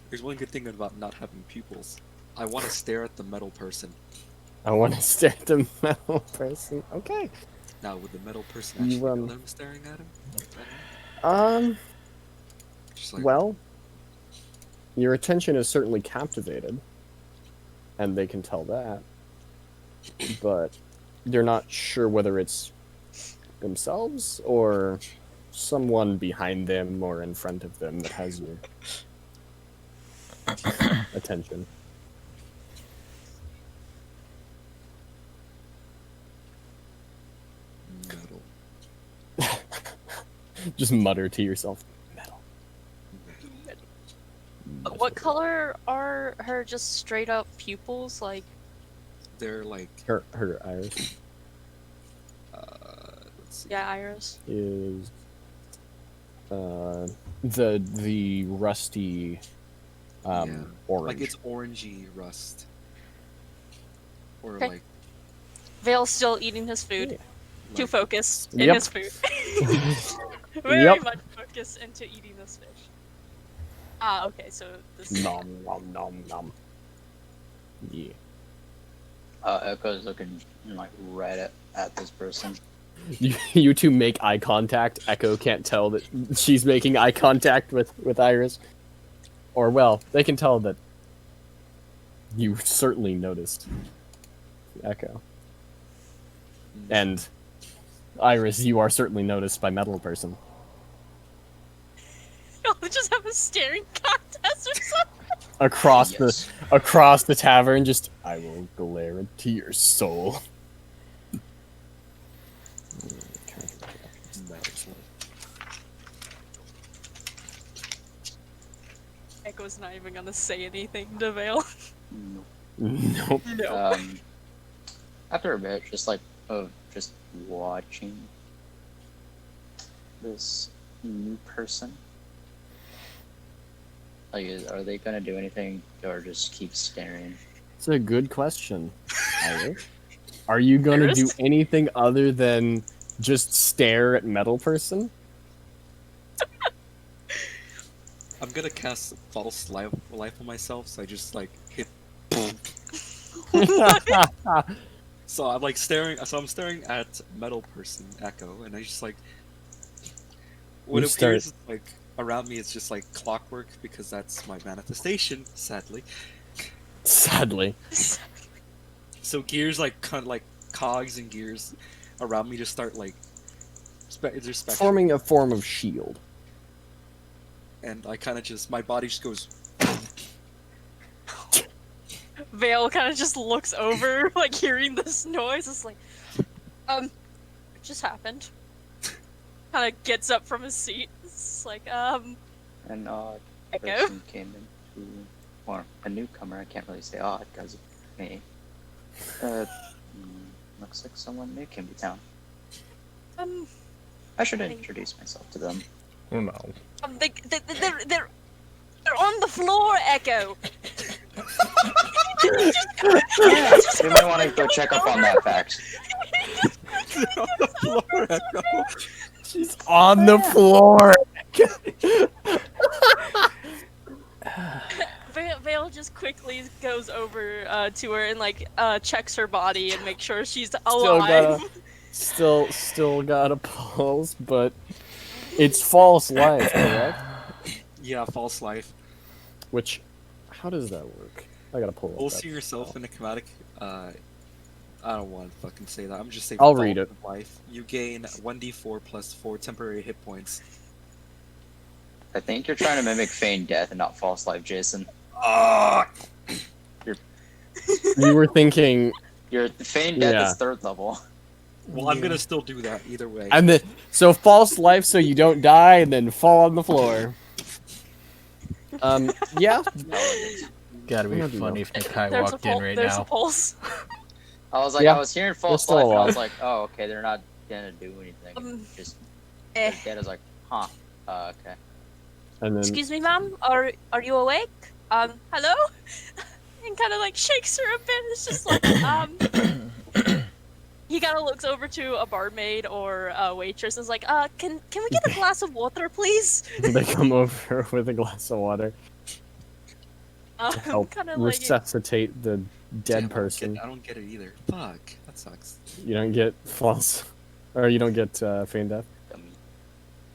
Speaker 3: There's one good thing about not having pupils. I want to stare at the metal person.
Speaker 1: I want to stare at the metal person. Okay.
Speaker 3: Now, would the metal person actually
Speaker 1: You,
Speaker 3: know that I'm staring at him? Just like,
Speaker 1: Well, your attention is certainly captivated, and they can tell that, but they're not sure whether it's themselves or someone behind them or in front of them that has your attention.
Speaker 3: metal.
Speaker 1: Just mutter to yourself, metal.
Speaker 3: Metal.
Speaker 5: What color are her just straight up pupils? Like,
Speaker 3: They're like,
Speaker 1: Her iris
Speaker 3: let's see.
Speaker 5: yeah, iris.
Speaker 1: is the rusty
Speaker 3: Yeah.
Speaker 1: orange.
Speaker 3: Like it's orangey rust. Or
Speaker 5: Okay.
Speaker 3: like,
Speaker 5: Vale's still eating his food.
Speaker 1: Yeah.
Speaker 5: Too
Speaker 3: like
Speaker 5: focused in
Speaker 1: Yep.
Speaker 5: his food. Very
Speaker 1: Yep.
Speaker 5: much focused. focus into eating this fish. Ah, okay, so this is
Speaker 1: Nom nom nom nom. Yeah.
Speaker 4: Echo's looking like right at this person.
Speaker 1: You two make eye contact. Echo can't tell that she's making eye contact with Iris. Or, well, they can tell that you certainly noticed Echo. And, Iris, you are certainly noticed by Metal Person.
Speaker 5: I'll just have a staring contest or something.
Speaker 1: Across the tavern, just, I will glare into your soul.
Speaker 5: Echo's not even gonna say anything to Vale.
Speaker 1: Nope.
Speaker 5: No.
Speaker 4: After a bit, just like of just watching this new person. Like, are they gonna do anything or just keep staring?
Speaker 1: It's a good question, Iris. Are you gonna do
Speaker 5: Iris?
Speaker 1: anything other than just stare at Metal Person?
Speaker 3: I'm gonna cast false life on myself, so I just like hit. So I'm like staring. So I'm staring at Metal Person Echo, and I just like. What
Speaker 1: You
Speaker 3: appears like around me is just like clockwork because that's my manifestation. Sadly,
Speaker 1: Sadly.
Speaker 3: so gears like kind of like cogs and gears around me just start like. There's spectrum,
Speaker 1: Forming a form of shield.
Speaker 3: and I kind of just my body just goes.
Speaker 5: Vale kind of just looks over, like hearing this noise. It's like, it just happened. Kind of gets up from his seat. It's like,
Speaker 4: An odd
Speaker 5: Echo.
Speaker 4: person came into, or a newcomer. I can't really say odd because of me. Looks like someone new came to town. I should introduce myself to them.
Speaker 2: Oh no.
Speaker 5: they're on the floor, Echo.
Speaker 4: You may want to go check up on that fact.
Speaker 3: On the floor, Echo.
Speaker 1: She's on the floor!
Speaker 5: Vale just quickly goes over to her and like checks her body and makes sure she's alive.
Speaker 1: Still got a pulse, but it's false life, correct?
Speaker 3: Yeah, false life.
Speaker 1: Which, how does that work? I gotta pull up
Speaker 3: Pulse
Speaker 1: that
Speaker 3: yourself
Speaker 1: spell.
Speaker 3: in a chromatic. I don't want to fucking say that. I'm just saying.
Speaker 1: I'll read it.
Speaker 3: Life. You gain 1d4 plus 4 temporary hit points.
Speaker 4: I think you're trying to mimic feign death and not false life, Jason.
Speaker 1: You were thinking,
Speaker 4: Your feign death
Speaker 1: Yeah.
Speaker 4: is 3rd level.
Speaker 3: Well, I'm gonna still do that either way.
Speaker 1: and then so false life, so you don't die, and then fall on the floor. Yeah.
Speaker 2: Gotta be
Speaker 1: I don't know.
Speaker 2: funny if Nikai
Speaker 5: There's
Speaker 2: walked in right
Speaker 5: there's a
Speaker 2: now.
Speaker 5: pulse.
Speaker 4: I was like,
Speaker 1: Yeah,
Speaker 4: I was hearing false
Speaker 1: still
Speaker 4: life, and I
Speaker 1: alive.
Speaker 4: was like, oh, okay, they're not gonna do anything. Just
Speaker 5: Eh.
Speaker 4: dead. I was like, huh, okay.
Speaker 1: And then
Speaker 5: Excuse me, ma'am. Are you awake? Hello? And kind of like shakes her a bit. It's just like, He kind of looks over to a barmaid or a waitress and is like, can we get a glass of water, please?
Speaker 1: they come over with a glass of water to help
Speaker 5: Kind of like,
Speaker 1: resuscitate the dead
Speaker 3: Damn,
Speaker 1: person.
Speaker 3: I don't get it either. Fuck, that sucks.
Speaker 1: You don't get false, or you don't get feign death.
Speaker 4: Dummy.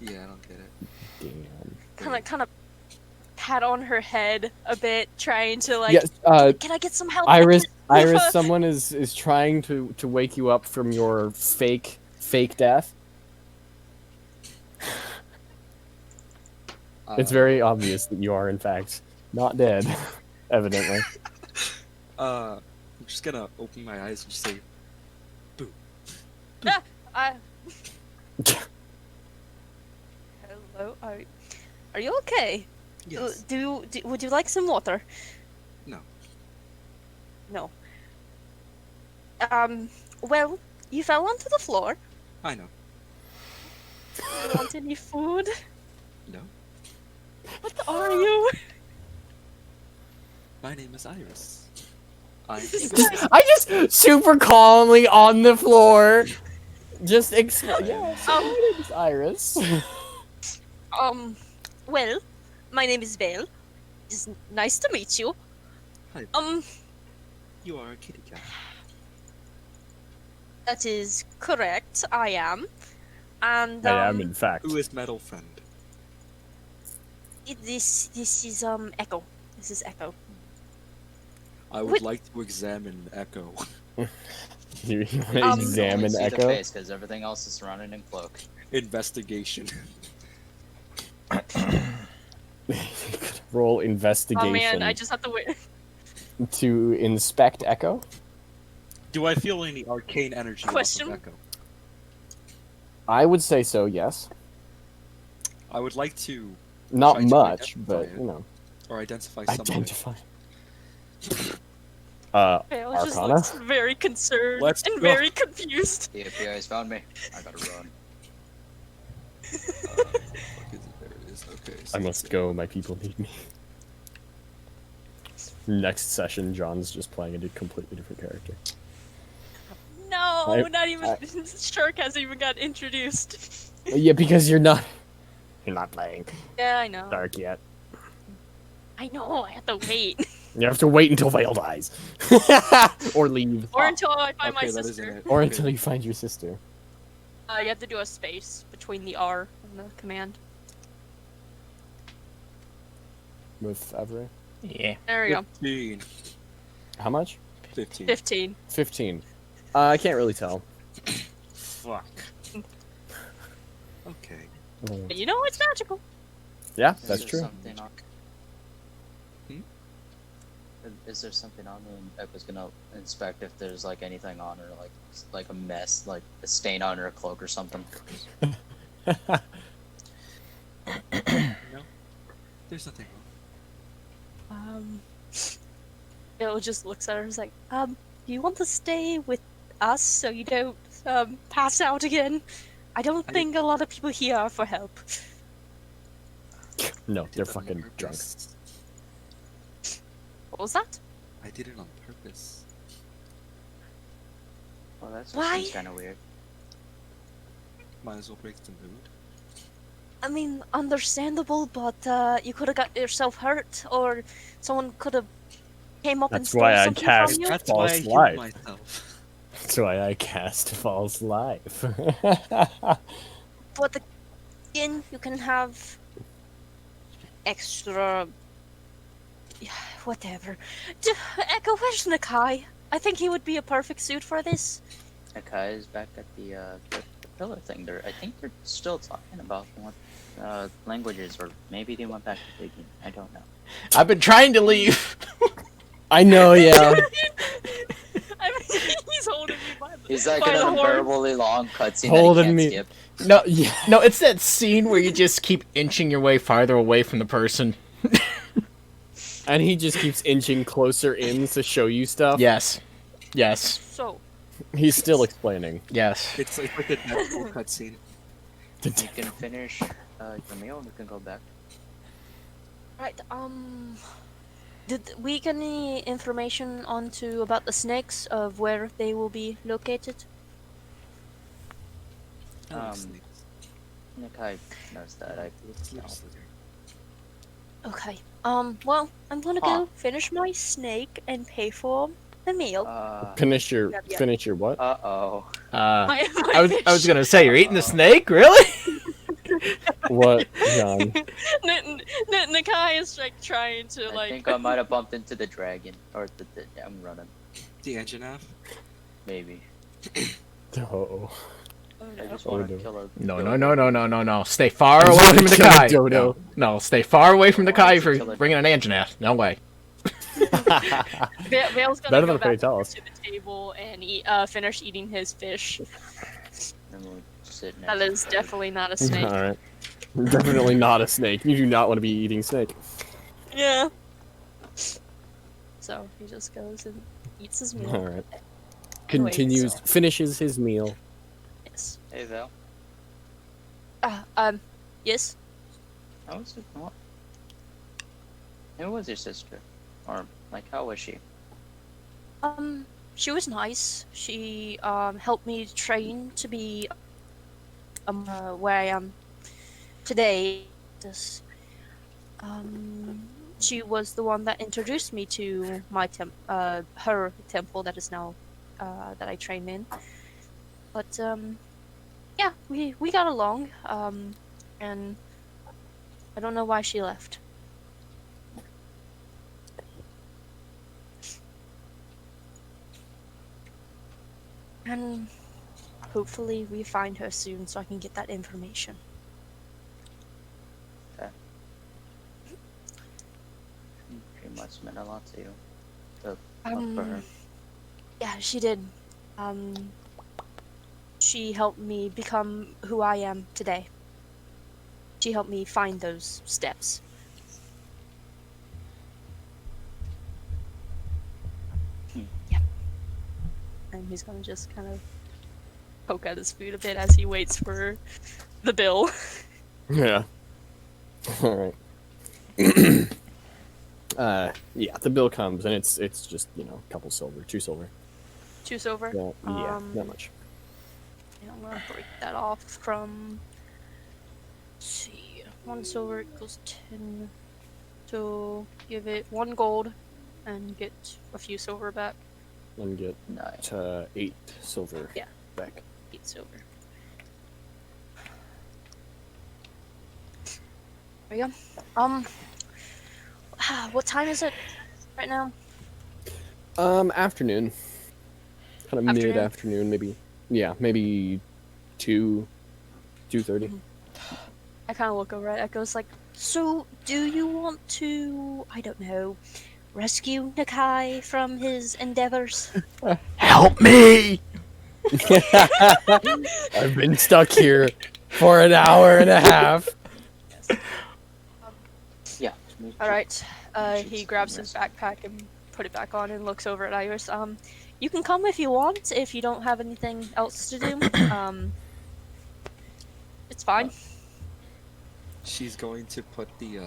Speaker 3: Yeah, I don't get it.
Speaker 1: Damn.
Speaker 5: kind of pat on her head a bit, trying to like,
Speaker 1: Yes,
Speaker 5: can I get some help?
Speaker 1: Iris. Iris, someone is trying to wake you up from your fake death. It's very obvious that you are in fact not dead, evidently.
Speaker 3: I'm just gonna open my eyes and just say,
Speaker 5: I... Hello, are you okay?
Speaker 3: yes.
Speaker 5: Would you like some water?
Speaker 3: No.
Speaker 5: No. Well, you fell onto the floor.
Speaker 3: I know.
Speaker 5: Do you want any food?
Speaker 3: No.
Speaker 5: What are you?
Speaker 3: My name is Iris. I
Speaker 1: I just super calmly on the floor, just yeah. So
Speaker 5: Um,
Speaker 1: my name is Iris.
Speaker 5: Well, my name is Vale. It's nice to meet you.
Speaker 3: Hi.
Speaker 5: Um,
Speaker 3: You are a kitty cat.
Speaker 5: that is correct. I am. And
Speaker 1: I am, in fact.
Speaker 3: Who is Metal Friend?
Speaker 5: this is Echo. This is Echo.
Speaker 3: I would
Speaker 5: What-
Speaker 3: like to examine Echo.
Speaker 1: You want to
Speaker 5: Um,
Speaker 1: examine
Speaker 4: see the
Speaker 1: Echo?
Speaker 4: face because everything else is surrounded in cloak.
Speaker 3: Investigation.
Speaker 1: Roll
Speaker 5: Oh
Speaker 1: investigation
Speaker 5: man, I just have to wait.
Speaker 1: to inspect Echo.
Speaker 3: Do I feel any arcane energy off
Speaker 5: Question?
Speaker 3: of Echo?
Speaker 1: I would say so, yes.
Speaker 3: I would like to,
Speaker 1: Not
Speaker 3: Try to
Speaker 1: much,
Speaker 3: identify
Speaker 1: but,
Speaker 3: it.
Speaker 1: you know.
Speaker 3: or identify something.
Speaker 1: Identify.
Speaker 5: Vale just
Speaker 1: Arcana?
Speaker 5: looks very concerned
Speaker 3: Let's
Speaker 5: and
Speaker 3: go.
Speaker 5: very confused.
Speaker 4: The API's found me. I gotta run.
Speaker 3: There it is. Okay.
Speaker 1: I
Speaker 3: so
Speaker 1: must go, my people need me. Next session, John's just playing a completely different character.
Speaker 5: No, not even Shark hasn't even got introduced.
Speaker 1: Yeah, because you're not playing
Speaker 5: Yeah, I know.
Speaker 1: Dark yet.
Speaker 5: I know. I have to wait,
Speaker 1: You have to wait until Vale dies. Or leave.
Speaker 5: or until I find my
Speaker 3: Okay, that isn't
Speaker 5: sister.
Speaker 3: it.
Speaker 1: Or
Speaker 3: Okay.
Speaker 1: until you find your sister.
Speaker 5: You have to do a space between the R and the command.
Speaker 1: With Everett.
Speaker 2: Yeah.
Speaker 5: There we go.
Speaker 3: 15.
Speaker 1: How much?
Speaker 3: 15.
Speaker 5: 15.
Speaker 1: 15. I can't really tell.
Speaker 3: Fuck. Okay.
Speaker 5: But you know it's magical.
Speaker 1: Yeah,
Speaker 4: Is
Speaker 1: that's
Speaker 4: there
Speaker 1: true.
Speaker 4: Something on...
Speaker 3: Hmm?
Speaker 4: Is there something on her? I was gonna inspect if there's like anything on her, like a mess, like a stain on her cloak or something.
Speaker 3: No. There's nothing wrong.
Speaker 5: Bill just looks at her and is like, do you want to stay with us so you don't, pass out again? I don't think a lot of people here are for help.
Speaker 1: No,
Speaker 3: I did
Speaker 1: they're
Speaker 3: that on
Speaker 1: fucking drunk.
Speaker 3: purpose.
Speaker 5: What was that?
Speaker 3: I did it on purpose.
Speaker 4: Well, that's
Speaker 5: Why?
Speaker 4: kind of weird.
Speaker 3: Might as well break the mood.
Speaker 5: I mean, understandable, but, you could have got yourself hurt, or someone could have came up and
Speaker 1: That's
Speaker 5: stole
Speaker 1: why I
Speaker 5: something
Speaker 1: cast
Speaker 5: from you.
Speaker 3: That's why
Speaker 1: false
Speaker 3: I heal
Speaker 1: life.
Speaker 3: myself.
Speaker 1: That's why I cast false life.
Speaker 5: But again, you can have extra. Yeah, whatever. Echo, where's Nakai? I think he would be a perfect suit for this.
Speaker 4: Nakai is back at the pillar thing. I think they're still talking about what languages, or maybe they went back to digging. I don't know.
Speaker 2: I've been trying to leave.
Speaker 1: I know, yeah.
Speaker 5: I mean, he's holding me by the
Speaker 4: He's like
Speaker 5: by
Speaker 4: an
Speaker 5: the horn.
Speaker 4: unbearably long cutscene
Speaker 1: Holding
Speaker 4: that he can't
Speaker 1: me-
Speaker 4: skip.
Speaker 2: No,
Speaker 1: Yeah.
Speaker 2: no, it's that scene where you just keep inching your way farther away from the person.
Speaker 1: And he just keeps inching closer in to show you stuff.
Speaker 2: Yes. Yes.
Speaker 5: So,
Speaker 1: He's still explaining.
Speaker 2: Yes.
Speaker 3: It's like a Deadpool cutscene.
Speaker 4: You can finish your meal and we can go back.
Speaker 5: right, did we get any information onto about the snakes of where they will be located?
Speaker 3: I like
Speaker 4: Um,
Speaker 3: snakes.
Speaker 4: Nakai knows that.
Speaker 3: Let's
Speaker 4: no.
Speaker 3: slither.
Speaker 5: Okay. Well, I'm gonna
Speaker 4: Huh.
Speaker 5: go finish my snake and pay for the meal.
Speaker 1: Finish your
Speaker 5: Yeah.
Speaker 1: finish your what?
Speaker 4: Uh-oh.
Speaker 5: My
Speaker 2: I was gonna say, you're eating the snake, really?
Speaker 1: What, John?
Speaker 5: Nakai is like trying to
Speaker 4: I
Speaker 5: like.
Speaker 4: think I might have bumped into the dragon. Or I'm running.
Speaker 3: The engine app?
Speaker 4: Maybe.
Speaker 1: Oh.
Speaker 5: Oh,
Speaker 4: I
Speaker 5: no.
Speaker 4: just
Speaker 1: Oh,
Speaker 4: want to
Speaker 1: no.
Speaker 4: kill a
Speaker 2: No, no,
Speaker 4: dodo.
Speaker 2: no, no, no, no, no. Stay far away from the
Speaker 1: Kill a
Speaker 2: Kai.
Speaker 1: dodo.
Speaker 2: No, stay far away from the
Speaker 4: Why
Speaker 2: Kai
Speaker 4: did you
Speaker 2: for
Speaker 4: kill a
Speaker 2: bringing an Anjanath. No way.
Speaker 5: Vale's gonna
Speaker 1: Better
Speaker 5: go
Speaker 1: than Fairy
Speaker 5: back
Speaker 1: Tales.
Speaker 5: to the table and eat, finish eating his fish.
Speaker 4: And we'll sit next
Speaker 5: That
Speaker 4: to
Speaker 5: is
Speaker 4: the
Speaker 5: definitely not a snake.
Speaker 1: All right. Definitely not a snake. You do not want to be eating snake.
Speaker 5: Yeah. So he just goes and eats his meal.
Speaker 1: All right. Continues, finishes his meal.
Speaker 5: Yes.
Speaker 4: Hey Val,
Speaker 5: Yes.
Speaker 4: how was it? What? Who was your sister? Or like, how was she?
Speaker 5: She was nice. She helped me train to be where I am today, practice. She was the one that introduced me to my her temple that is now that I train in. But yeah, we got along. And I don't know why she left. And hopefully we find her soon so I can get that information.
Speaker 4: She must have meant a lot to you. To look for her.
Speaker 5: Yeah, she did. She helped me become who I am today. She helped me find those steps. Yep. And he's gonna just kind of poke at his food a bit as he waits for the bill.
Speaker 1: Yeah. All right. Yeah, the bill comes and it's just, you know, a couple silver, 2 silver.
Speaker 5: 2 silver.
Speaker 1: Yeah, not much.
Speaker 5: Yeah, I'm gonna break that off from. Let's see, 1 silver equals 10. So give it 1 gold, and get a few silver back.
Speaker 1: And get
Speaker 4: Nice.
Speaker 1: 8 silver
Speaker 5: Yeah.
Speaker 1: back.
Speaker 5: 8 silver. There you go. What time is it right now?
Speaker 1: Afternoon. Kind of
Speaker 5: Afternoon?
Speaker 1: mid-afternoon, maybe. Yeah, maybe 2:30.
Speaker 5: I kind of look over at Echo's like, so do you want to, I don't know, rescue Nakai from his endeavors?
Speaker 2: Help me!
Speaker 1: I've been stuck here for an hour and a half.
Speaker 4: Yeah.
Speaker 5: All right. He grabs his backpack and put it back on and looks over at Iris. You can come if you want. If you don't have anything else to do, it's fine.
Speaker 3: She's going to put the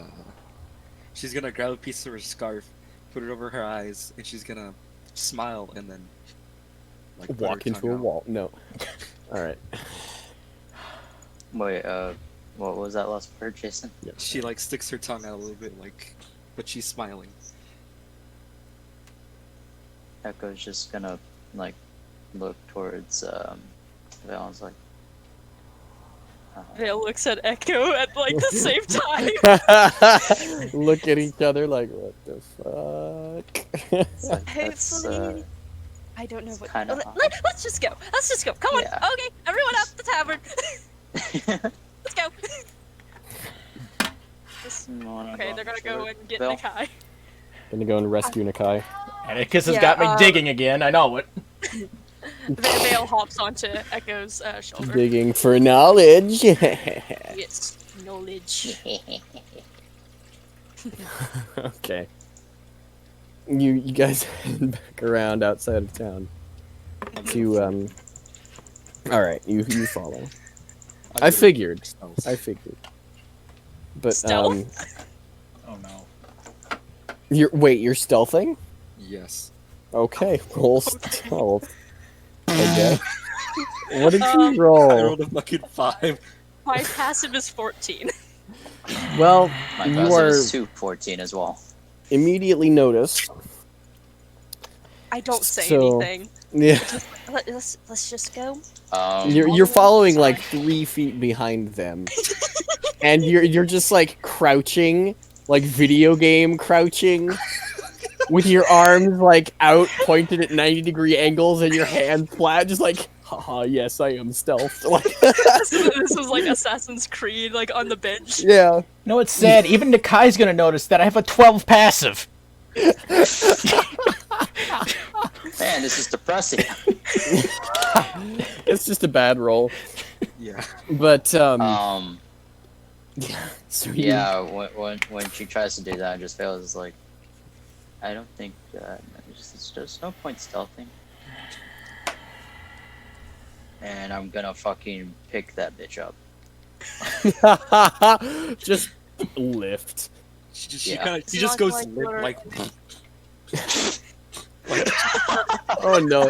Speaker 3: she's gonna grab a piece of her scarf, put it over her eyes, and she's gonna smile and then like put her
Speaker 1: Walk into
Speaker 3: tongue
Speaker 1: a
Speaker 3: out.
Speaker 1: wall. No. All right.
Speaker 4: Wait, what was that last part, Jason?
Speaker 3: She like sticks her tongue out a little bit, like, but she's smiling.
Speaker 4: Echo's just gonna, like, look towards, Val's like,
Speaker 5: Vale looks at Echo at like the same time.
Speaker 1: Look at each other like, what the fuck?
Speaker 4: it's like, that's,
Speaker 5: Hopefully, I don't know
Speaker 4: it's
Speaker 5: what.
Speaker 4: kinda
Speaker 5: Let's just go. Let's just go. Come
Speaker 4: Yeah.
Speaker 5: on. Okay, everyone up the tavern. Let's go. Okay, they're gonna go and get
Speaker 4: Bill?
Speaker 5: Nakai.
Speaker 1: Gonna go and rescue Nakai.
Speaker 2: Atticus has
Speaker 5: Yeah,
Speaker 2: got me digging again, I know it.
Speaker 5: Vale hops onto Echo's shoulder.
Speaker 1: Digging for knowledge.
Speaker 5: Yes, knowledge.
Speaker 1: Okay. You guys head back around outside of town. To Alright, you follow. I figured. I figured. But
Speaker 5: Stealth?
Speaker 2: Oh no.
Speaker 1: you're stealthing?
Speaker 3: Yes.
Speaker 1: Okay, roll stealth. Okay. What did
Speaker 5: Um,
Speaker 1: you
Speaker 3: I
Speaker 1: roll?
Speaker 3: rolled a fucking 5.
Speaker 5: My passive is 14.
Speaker 1: Well,
Speaker 4: My
Speaker 1: you
Speaker 4: passive
Speaker 1: are
Speaker 4: is 214 as well.
Speaker 1: immediately noticed.
Speaker 5: I don't say
Speaker 1: So-
Speaker 5: anything.
Speaker 1: Yeah.
Speaker 5: Let's just go.
Speaker 1: You're following like 3 feet behind them, and you're just like crouching, like video game crouching, with your arms like out, pointed at 90-degree angles, and your hands flat, just like, haha, yes, I am stealthed. Like,
Speaker 5: This is like Assassin's Creed, like on the bench.
Speaker 1: yeah.
Speaker 2: No, it's sad. Even Nakai's gonna notice that I have a 12 passive.
Speaker 4: Man, this is depressing.
Speaker 1: It's just a bad roll,
Speaker 3: Yeah.
Speaker 1: but so you-
Speaker 4: Yeah, when she tries to do that, it just fails. It's like, I don't think there's no point stealthing. And I'm gonna fucking pick that bitch up.
Speaker 1: just lift.
Speaker 3: She
Speaker 4: Yeah.
Speaker 3: kind of
Speaker 5: It's
Speaker 3: she just
Speaker 5: not
Speaker 3: goes
Speaker 5: like
Speaker 3: limp,
Speaker 5: you're-
Speaker 3: like
Speaker 1: Oh no!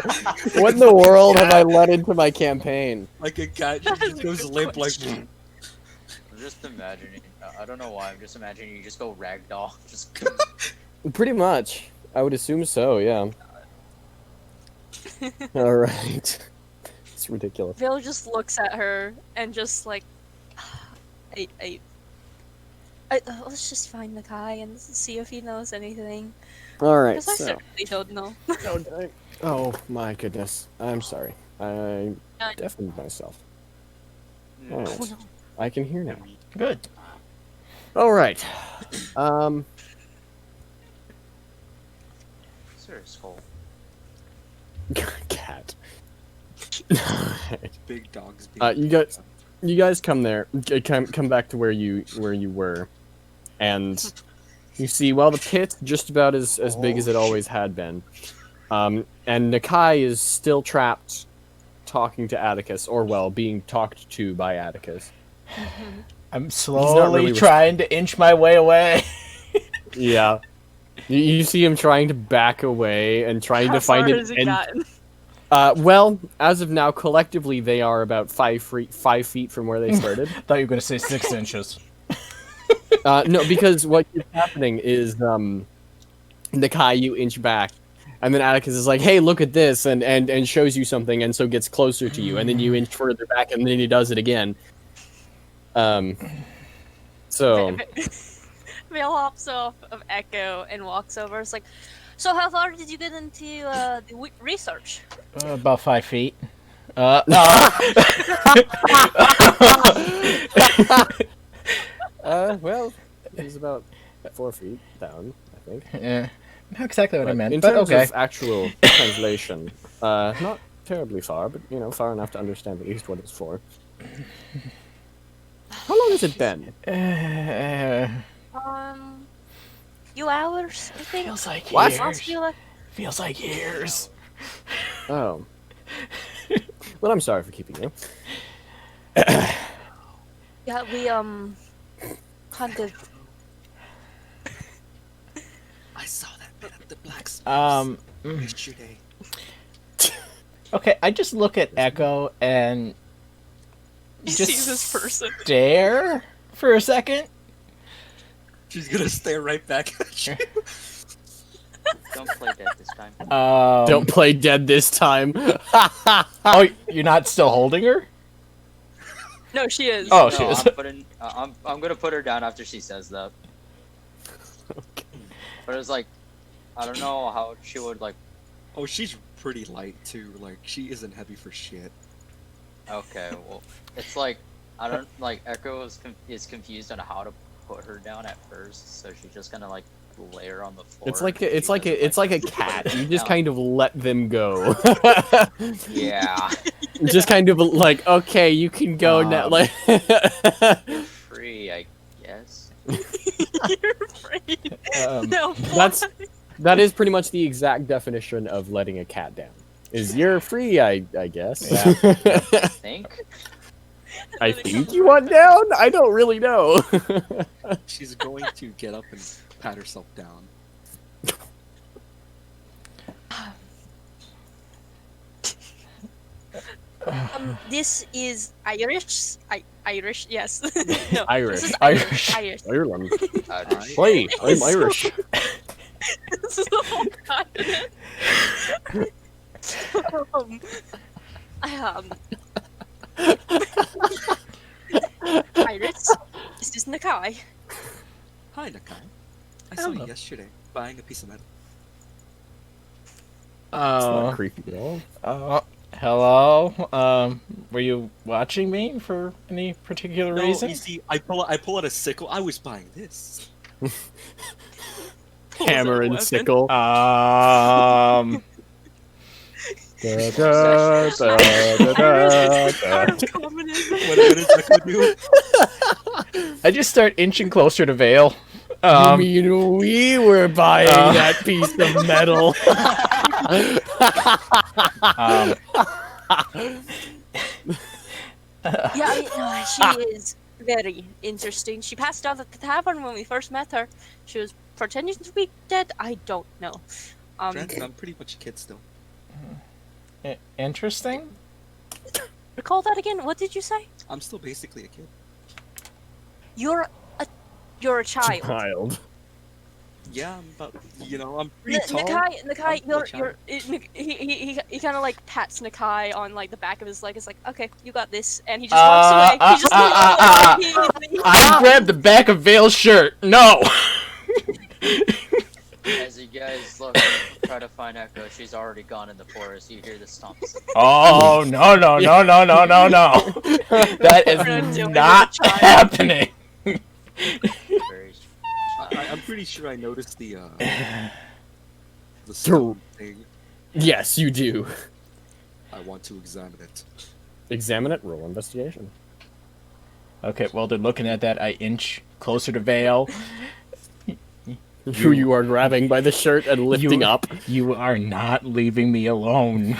Speaker 1: What in the world have I let into my campaign?
Speaker 3: like a cat. She just goes limp, like.
Speaker 4: just imagining. I don't know why. I'm just imagining you just go ragdoll. Just.
Speaker 1: Pretty much. I would assume so, yeah. Alright. It's ridiculous.
Speaker 5: Vale just looks at her and just like, let's just find the guy and see if he knows anything.
Speaker 1: Alright,
Speaker 5: Because I
Speaker 1: so.
Speaker 5: certainly don't know.
Speaker 1: Oh my goodness. I'm sorry. I
Speaker 5: Uh,
Speaker 1: deafened myself.
Speaker 5: Oh
Speaker 1: Alright.
Speaker 5: no.
Speaker 1: I can hear now.
Speaker 2: Good.
Speaker 1: Alright.
Speaker 4: Is there a skull?
Speaker 1: Cat.
Speaker 3: Big dogs. Being
Speaker 1: You guys come there. Come back to where you were, and you see, well, the pit's just about as big as it always had been. And Nakai is still trapped, talking to Atticus, or well, being talked to by Atticus.
Speaker 2: I'm
Speaker 1: not
Speaker 2: slowly
Speaker 1: really
Speaker 2: trying to inch my way away.
Speaker 1: Yeah. You see him trying to back away and trying
Speaker 5: How
Speaker 1: to find
Speaker 5: far
Speaker 1: it.
Speaker 5: has he gotten?
Speaker 1: Well, as of now, collectively they are about 5 feet from where they started.
Speaker 2: Thought you were gonna say 6 inches.
Speaker 1: No, because what is happening is Nakai, you inch back, and then Atticus is like, "Hey, look at this," and shows you something, and so gets closer to you, and then you inch further back, and then he does it again. So
Speaker 5: Vale hops off of Echo and walks over. It's like, so how far did you get into the research?
Speaker 2: About 5 feet.
Speaker 1: well, he's about 4 feet down, I think.
Speaker 2: Yeah, not exactly what I
Speaker 1: But
Speaker 2: mean,
Speaker 1: in
Speaker 2: but
Speaker 1: terms
Speaker 2: okay.
Speaker 1: of actual translation, not terribly far, but far enough to understand at least what it's for. How long has it been?
Speaker 5: Few hours, I think.
Speaker 2: Feels like
Speaker 1: What?
Speaker 2: years.
Speaker 5: Must be like-
Speaker 2: Feels like years.
Speaker 1: Oh. Well, I'm sorry for keeping you.
Speaker 5: Yeah, we hunted.
Speaker 3: I saw that man at the blacksmith yesterday.
Speaker 2: Okay, I just look at Echo and
Speaker 5: You
Speaker 2: just
Speaker 5: see this person.
Speaker 2: stare for a second.
Speaker 3: She's gonna stare right back at you.
Speaker 4: Don't play dead this time.
Speaker 1: Don't play dead this time.
Speaker 2: Oh, you're not still holding her?
Speaker 5: No, she is.
Speaker 2: Oh,
Speaker 4: No,
Speaker 2: she is.
Speaker 4: I'm gonna put her down after she says that.
Speaker 1: Okay.
Speaker 4: But it's like, I don't know how she would like.
Speaker 3: Oh, she's pretty light too. Like she isn't heavy for shit.
Speaker 4: Okay, well, it's like I don't like. Echo is confused on how to put her down at first, so she's just gonna like lay her on the floor.
Speaker 1: It's like
Speaker 4: She
Speaker 1: it's like
Speaker 4: doesn't,
Speaker 1: a
Speaker 4: put
Speaker 1: cat.
Speaker 4: her
Speaker 1: You just
Speaker 4: down.
Speaker 1: kind of let them go.
Speaker 4: Yeah,
Speaker 1: Just kind of like, okay, you can go now. Like,
Speaker 4: free, I guess.
Speaker 5: You're afraid. No,
Speaker 1: that is pretty much the exact definition of letting a cat down. Is you're free, I guess.
Speaker 2: Yeah.
Speaker 4: I think.
Speaker 1: I think you want down. I don't really know.
Speaker 3: She's going to get up and pat herself down.
Speaker 5: This is Irish. Irish, yes. No,
Speaker 1: Irish.
Speaker 5: This is
Speaker 2: Irish.
Speaker 5: Irish.
Speaker 1: Ireland.
Speaker 4: Irish.
Speaker 1: Hey, I'm Irish.
Speaker 5: This is the whole continent. Iris, this is Nakai.
Speaker 3: Hi, Nakai. I saw you
Speaker 2: Hello.
Speaker 3: yesterday buying a piece of metal.
Speaker 1: It's not
Speaker 2: Oh.
Speaker 1: creepy at all.
Speaker 2: Hello. Were you watching me for any particular
Speaker 3: No,
Speaker 2: reason?
Speaker 3: you see, I pull out a sickle. I was buying this.
Speaker 1: Hammer and
Speaker 5: weapon?
Speaker 1: sickle. Da, da, da, da, da, da.
Speaker 3: What does Echo do?
Speaker 2: I just start inching closer to Vale.
Speaker 1: You mean we were buying that piece of metal?
Speaker 5: Yeah, no, she is very interesting. She passed out at the tavern when we first met her. She was pretending to be dead. I don't know.
Speaker 3: Granted, I'm pretty much a kid still.
Speaker 2: Interesting.
Speaker 5: Recall that again. What did you say?
Speaker 3: I'm still basically a kid.
Speaker 5: You're a child.
Speaker 1: Child.
Speaker 3: Yeah, but I'm pretty tall.
Speaker 5: Nakai,
Speaker 3: I'm a
Speaker 5: he kind of like pats Nakai on like the back of his leg. It's like, okay, you got this, and he just walks away. He just walks away.
Speaker 2: I grabbed the back of Vale's shirt. No.
Speaker 4: As you guys look, try to find Echo, she's already gone in the forest. You hear the stomps.
Speaker 2: Oh no. That
Speaker 5: We're gonna
Speaker 2: is
Speaker 5: do it
Speaker 2: not
Speaker 5: as a child.
Speaker 2: happening.
Speaker 4: Very
Speaker 3: I'm pretty sure I noticed the stone thing.
Speaker 1: Yes, you do.
Speaker 3: I want to examine it.
Speaker 1: Examine it. Roll investigation.
Speaker 2: Okay, well, they're looking at that. I inch closer to Vale.
Speaker 1: Who you are grabbing by the shirt and lifting up.
Speaker 2: You are not leaving me alone.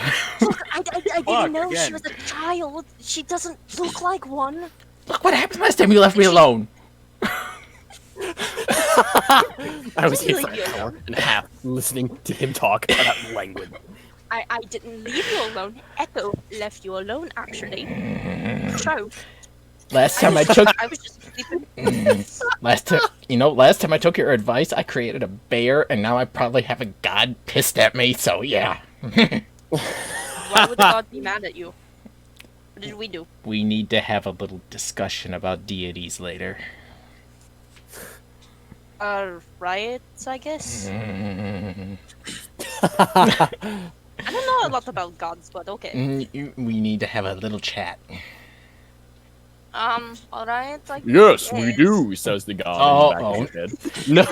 Speaker 5: I didn't know she was a child. She doesn't look like one.
Speaker 2: Look what happened last time you left me alone.
Speaker 1: I was here
Speaker 5: Didn't
Speaker 1: for
Speaker 5: leave
Speaker 1: an
Speaker 5: you
Speaker 1: hour and a half listening to him talk about that language.
Speaker 5: I didn't leave you alone. Echo left you alone, actually. So
Speaker 2: Last time I took
Speaker 5: I was just sleeping.
Speaker 2: last time I took your advice, I created a bear, and now I probably have a god pissed at me. So yeah.
Speaker 5: Why would God be mad at you? What did we do?
Speaker 2: We need to have a little discussion about deities later.
Speaker 5: Riots, I guess.
Speaker 2: Mm,
Speaker 5: I don't know a lot about gods, but okay.
Speaker 2: we need to have a little chat.
Speaker 5: Alright, I
Speaker 1: Yes, we
Speaker 5: guess.
Speaker 1: do, says the god
Speaker 2: Oh,
Speaker 1: in the back of his head. No.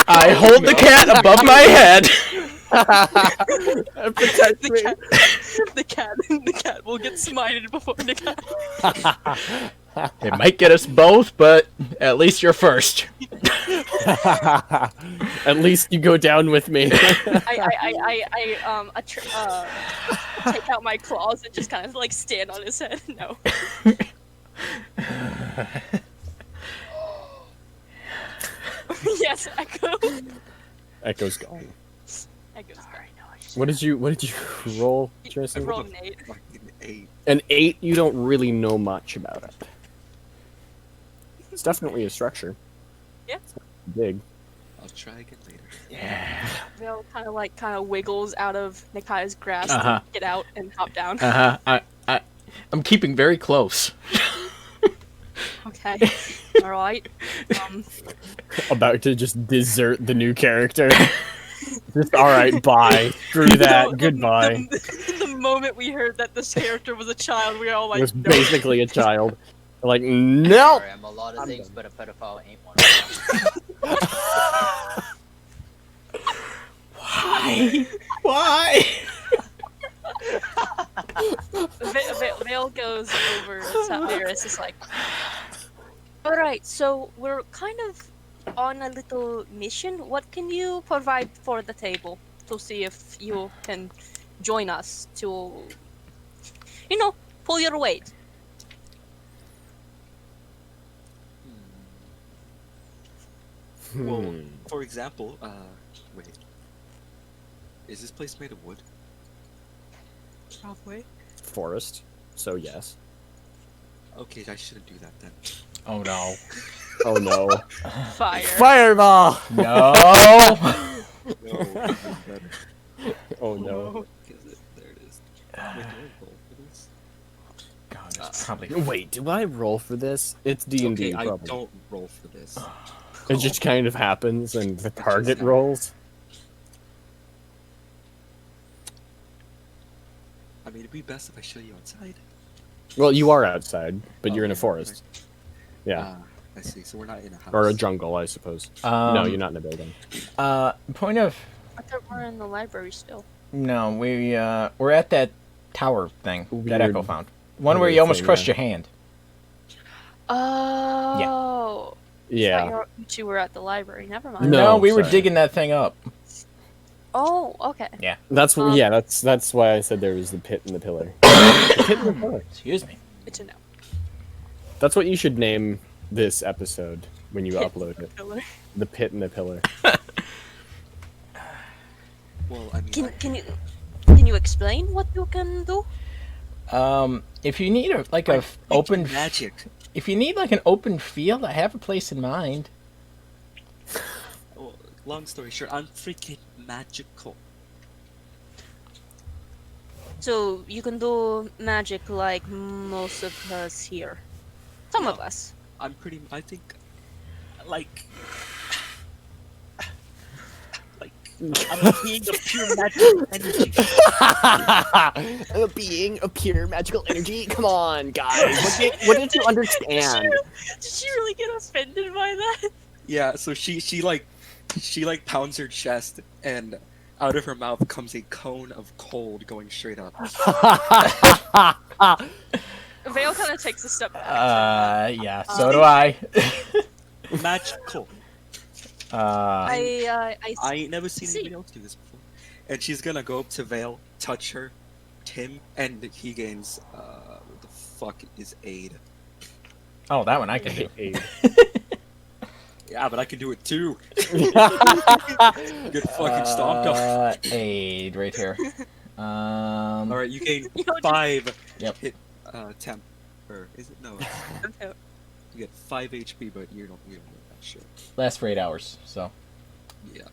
Speaker 2: I hold the cat above my head.
Speaker 1: Protect me.
Speaker 5: The cat will get smited before the cat.
Speaker 2: It might get us both, but at least you're first.
Speaker 1: At least you go down with me.
Speaker 5: Take out my claws and just kind of like stand on his head. No. Yes, Echo.
Speaker 1: Echo's gone.
Speaker 5: Echo's gone.
Speaker 1: What did you roll, Tristan?
Speaker 5: Roll an 8.
Speaker 3: Fucking 8.
Speaker 1: An 8, you don't really know much about it. It's definitely a structure.
Speaker 5: Yeah.
Speaker 1: It's big.
Speaker 3: I'll try again later.
Speaker 2: Yeah.
Speaker 5: Vale kind of wiggles out of Nikai's grasp
Speaker 2: Uh-huh.
Speaker 5: to get out and hop down.
Speaker 2: I'm keeping very close.
Speaker 5: Okay. Alright.
Speaker 1: About to just desert the new character. Just alright, bye. Screw that. Goodbye.
Speaker 5: The moment we heard that this character was a child, we were all
Speaker 1: It
Speaker 5: like,
Speaker 1: was
Speaker 5: no.
Speaker 1: basically a child. Like, no!
Speaker 4: Sorry, I'm a lot of
Speaker 1: I'm
Speaker 4: things,
Speaker 1: done.
Speaker 4: but a pedophile ain't one.
Speaker 2: Why?
Speaker 5: Vale goes over to Iris. It's like, alright, so we're kind of on a little mission. What can you provide for the table to see if you can join us to, pull your weight?
Speaker 3: Well,
Speaker 1: Hmm.
Speaker 3: for example, wait. Is this place made of wood?
Speaker 5: Probably.
Speaker 1: Forest. So, yes.
Speaker 3: Okay, I shouldn't do that then.
Speaker 2: Oh no.
Speaker 1: Oh, no.
Speaker 5: Fire.
Speaker 1: Fireball!
Speaker 2: No.
Speaker 3: No, even better.
Speaker 1: Oh, no.
Speaker 3: There it is. Wait, do I roll for this?
Speaker 2: God, it's probably.
Speaker 1: Wait, do I roll for this? It's D&D,
Speaker 3: Okay, I
Speaker 1: probably.
Speaker 3: don't roll for this.
Speaker 1: It just kind of happens, and the target rolls.
Speaker 3: I mean, it'd be best if I show you outside.
Speaker 1: Well, you are outside, but
Speaker 3: Oh,
Speaker 1: you're in a
Speaker 3: yeah,
Speaker 1: forest. Yeah.
Speaker 3: Ah, I see. So we're not in a house.
Speaker 1: Or a jungle, I suppose. No, you're not in a building.
Speaker 2: Point of
Speaker 5: I thought we're in the library still.
Speaker 2: no, we're at that tower thing that
Speaker 1: Weird-
Speaker 2: Echo found. One where
Speaker 1: weird
Speaker 2: you almost
Speaker 1: thing,
Speaker 2: crushed
Speaker 1: yeah.
Speaker 2: your hand.
Speaker 5: Oh.
Speaker 1: Yeah.
Speaker 5: You two were at the library. Never mind.
Speaker 1: No,
Speaker 2: we were
Speaker 1: sorry.
Speaker 2: digging that thing up.
Speaker 5: Oh, okay.
Speaker 1: That's
Speaker 5: Um,
Speaker 1: yeah. That's why I said there was the pit and the pillar. The pit and the pillar.
Speaker 2: Excuse me.
Speaker 5: Good to know.
Speaker 1: That's what you should name this episode when you
Speaker 5: Pit.
Speaker 1: upload it.
Speaker 5: Pillar.
Speaker 1: The pit and the pillar.
Speaker 3: Well, I mean,
Speaker 5: Can you explain what you can do?
Speaker 2: If you need a
Speaker 3: I
Speaker 2: open
Speaker 3: magic.
Speaker 2: If you need like an open field, I have a place in mind.
Speaker 3: Oh, long story short, I'm freaking magical.
Speaker 5: So you can do magic like most of us here. Some of us.
Speaker 3: I think, like, I'm a being of pure magical energy.
Speaker 1: A being of pure magical energy. Come on, guys. What did you understand?
Speaker 5: Did you really get offended by that?
Speaker 3: Yeah, so she like pounds her chest, and out of her mouth comes a cone of cold going straight up.
Speaker 5: Vale kind of takes a step back.
Speaker 2: Yeah, so do I.
Speaker 3: Magical.
Speaker 5: I
Speaker 3: I ain't never seen
Speaker 5: see.
Speaker 3: anybody else do this before. And she's gonna go up to Vale, touch her, Tim, and he gains what the fuck is aid?
Speaker 2: Oh, that one I can do.
Speaker 3: Yeah, but I can do it too. Get fucking stomped on.
Speaker 2: Aid right here.
Speaker 3: Alright, you gain
Speaker 5: You know, just-
Speaker 3: 5
Speaker 2: Yep.
Speaker 3: hit temp. Or is it no, you get 5 HP, but you don't get that shit.
Speaker 2: Lasts for 8 hours, so.
Speaker 3: Yeah.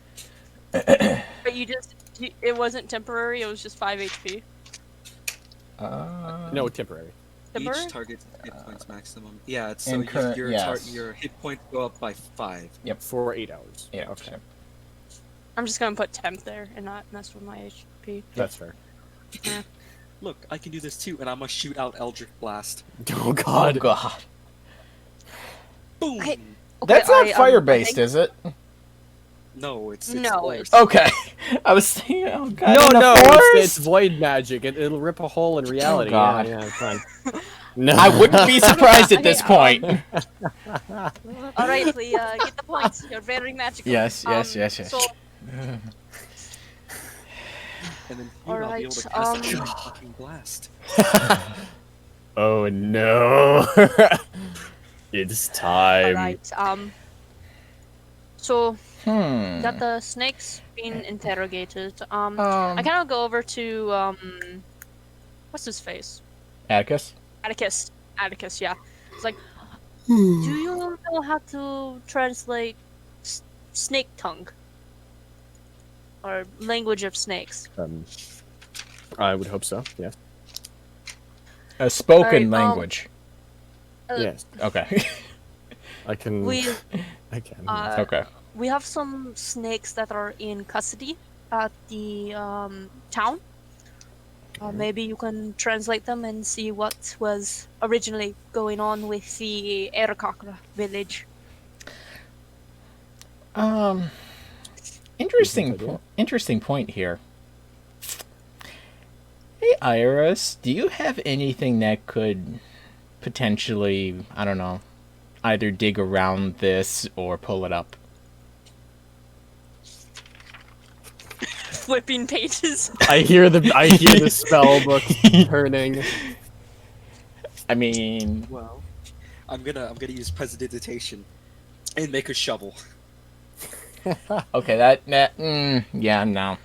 Speaker 5: But it wasn't temporary, it was just 5 HP.
Speaker 1: No, temporary.
Speaker 5: Temporary?
Speaker 3: Each target's hit points maximum. Yeah, it's so
Speaker 2: And current- yes.
Speaker 3: your hit points go up by 5.
Speaker 1: For 8 hours.
Speaker 2: Yeah,
Speaker 1: Okay.
Speaker 5: I'm just gonna put temp there and not mess with my HP.
Speaker 1: That's fair.
Speaker 3: Look, I can do this too, and I'm gonna shoot out Eldritch Blast.
Speaker 1: Oh
Speaker 2: Oh
Speaker 1: god.
Speaker 2: god.
Speaker 3: Boom!
Speaker 5: Okay,
Speaker 2: That's not
Speaker 5: I
Speaker 2: fire-based, is it?
Speaker 3: No, it's
Speaker 5: No,
Speaker 3: force.
Speaker 2: Okay. I was thinking, oh god.
Speaker 1: No,
Speaker 2: in the
Speaker 1: no,
Speaker 2: forest?
Speaker 1: it's void magic. It'll rip a hole in reality.
Speaker 2: God.
Speaker 1: Yeah, it's fine. No.
Speaker 2: I wouldn't be surprised at this point.
Speaker 5: Alright, Lee, get the points. You're very magical.
Speaker 2: Yes, yes, yes.
Speaker 5: So,
Speaker 3: And then you I'll be able to
Speaker 5: Alright,
Speaker 3: cast a fucking blast.
Speaker 1: Oh no. It's time.
Speaker 5: alright, so,
Speaker 2: Hmm.
Speaker 5: got the snakes being interrogated. I kind of go over to, what's his face?
Speaker 2: Atticus?
Speaker 5: Atticus, yeah. It's like, do you know how to translate snake tongue? Or language of snakes?
Speaker 1: I would hope so. Yes.
Speaker 2: A spoken
Speaker 5: Alright,
Speaker 2: language.
Speaker 1: Yes.
Speaker 2: Okay.
Speaker 1: I can.
Speaker 5: We
Speaker 1: I can.
Speaker 2: Okay.
Speaker 5: we have some snakes that are in custody at the town. Maybe you can translate them and see what was originally going on with the Erakakra village.
Speaker 2: Interesting.
Speaker 1: idea.
Speaker 2: Interesting point here. Hey, Iris, do you have anything that could potentially, I don't know, either dig around this or pull it up?
Speaker 5: Flipping pages.
Speaker 1: I hear the spell book turning.
Speaker 2: I mean,
Speaker 3: Well, I'm gonna use prestidigitation and make a shovel.
Speaker 2: okay, yeah, no,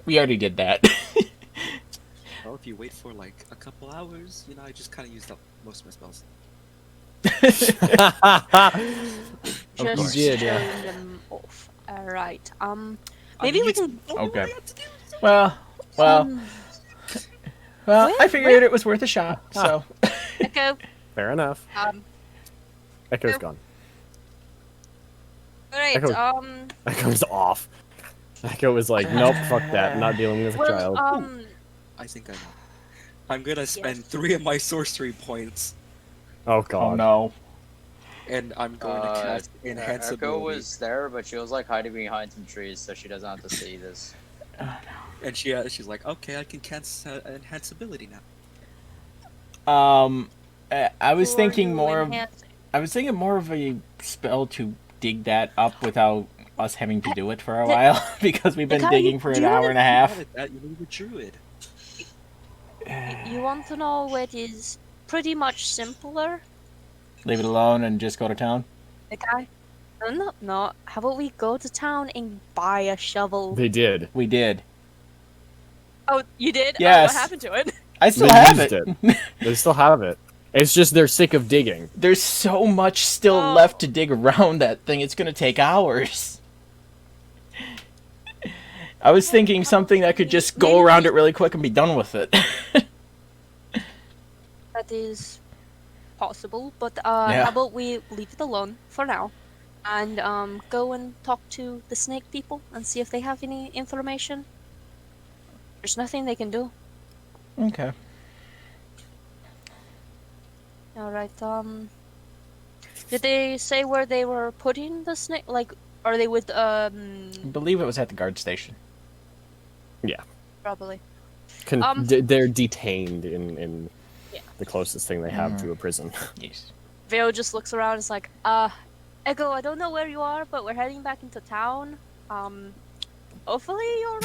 Speaker 2: we already did that.
Speaker 3: Well, if you wait for like a couple hours, I just kind of used up most of my spells.
Speaker 5: Just
Speaker 1: did, yeah.
Speaker 5: turn them off. Alright. Maybe we can.
Speaker 2: Okay. Well,
Speaker 5: Where-
Speaker 2: I figured it was worth a shot. So,
Speaker 5: Echo.
Speaker 1: Fair enough. Echo's gone.
Speaker 5: Alright.
Speaker 1: Echo. Echo's off. Echo was like, nope, fuck that. I'm not dealing with a
Speaker 5: Well,
Speaker 1: child.
Speaker 3: I think I know. I'm gonna spend 3 of my sorcery points,
Speaker 1: Oh
Speaker 2: oh
Speaker 1: god.
Speaker 2: no.
Speaker 3: and I'm going to cast enhance
Speaker 4: Echo
Speaker 3: ability.
Speaker 4: was there, but she was like hiding behind some trees, so she doesn't have to see this.
Speaker 3: And she's like, okay, I can cast enhance ability now.
Speaker 2: I was
Speaker 5: for
Speaker 2: thinking
Speaker 5: you
Speaker 2: more of
Speaker 5: enhancing.
Speaker 2: I was thinking more of a spell to dig that up without us having to do it for a while because we've been
Speaker 5: Like, how
Speaker 2: digging
Speaker 5: you
Speaker 2: for an
Speaker 5: do
Speaker 2: hour
Speaker 5: it?
Speaker 2: and a half.
Speaker 3: You need a druid.
Speaker 5: You want to know what is pretty much simpler?
Speaker 2: Leave it alone and just go to town.
Speaker 5: Okay. No. How about we go to town and buy a shovel?
Speaker 1: They did.
Speaker 2: We did.
Speaker 5: Oh, you did?
Speaker 2: Yes.
Speaker 5: Oh, what happened to it?
Speaker 2: I still
Speaker 1: They
Speaker 2: have
Speaker 1: used
Speaker 2: it.
Speaker 1: They still have it. It's just they're sick of digging.
Speaker 2: There's so much still
Speaker 5: Oh.
Speaker 2: left to dig around that thing. It's gonna take hours. I was thinking something that could just go
Speaker 5: Maybe-
Speaker 2: around it really quick and be done with it.
Speaker 5: That is possible, but
Speaker 2: Yeah.
Speaker 5: how about we leave it alone for now, and go and talk to the snake people and see if they have any information. There's nothing they can do.
Speaker 2: Okay.
Speaker 5: All right. Did they say where they were putting the snake? Like, are they with
Speaker 2: I believe it was at the guard station.
Speaker 5: probably?
Speaker 1: They're detained in
Speaker 5: Yeah.
Speaker 1: the closest thing they have to a prison.
Speaker 2: Yes.
Speaker 5: Veo just looks around. And is like, Echo, I don't know where you are, but we're heading back into town. Hopefully you're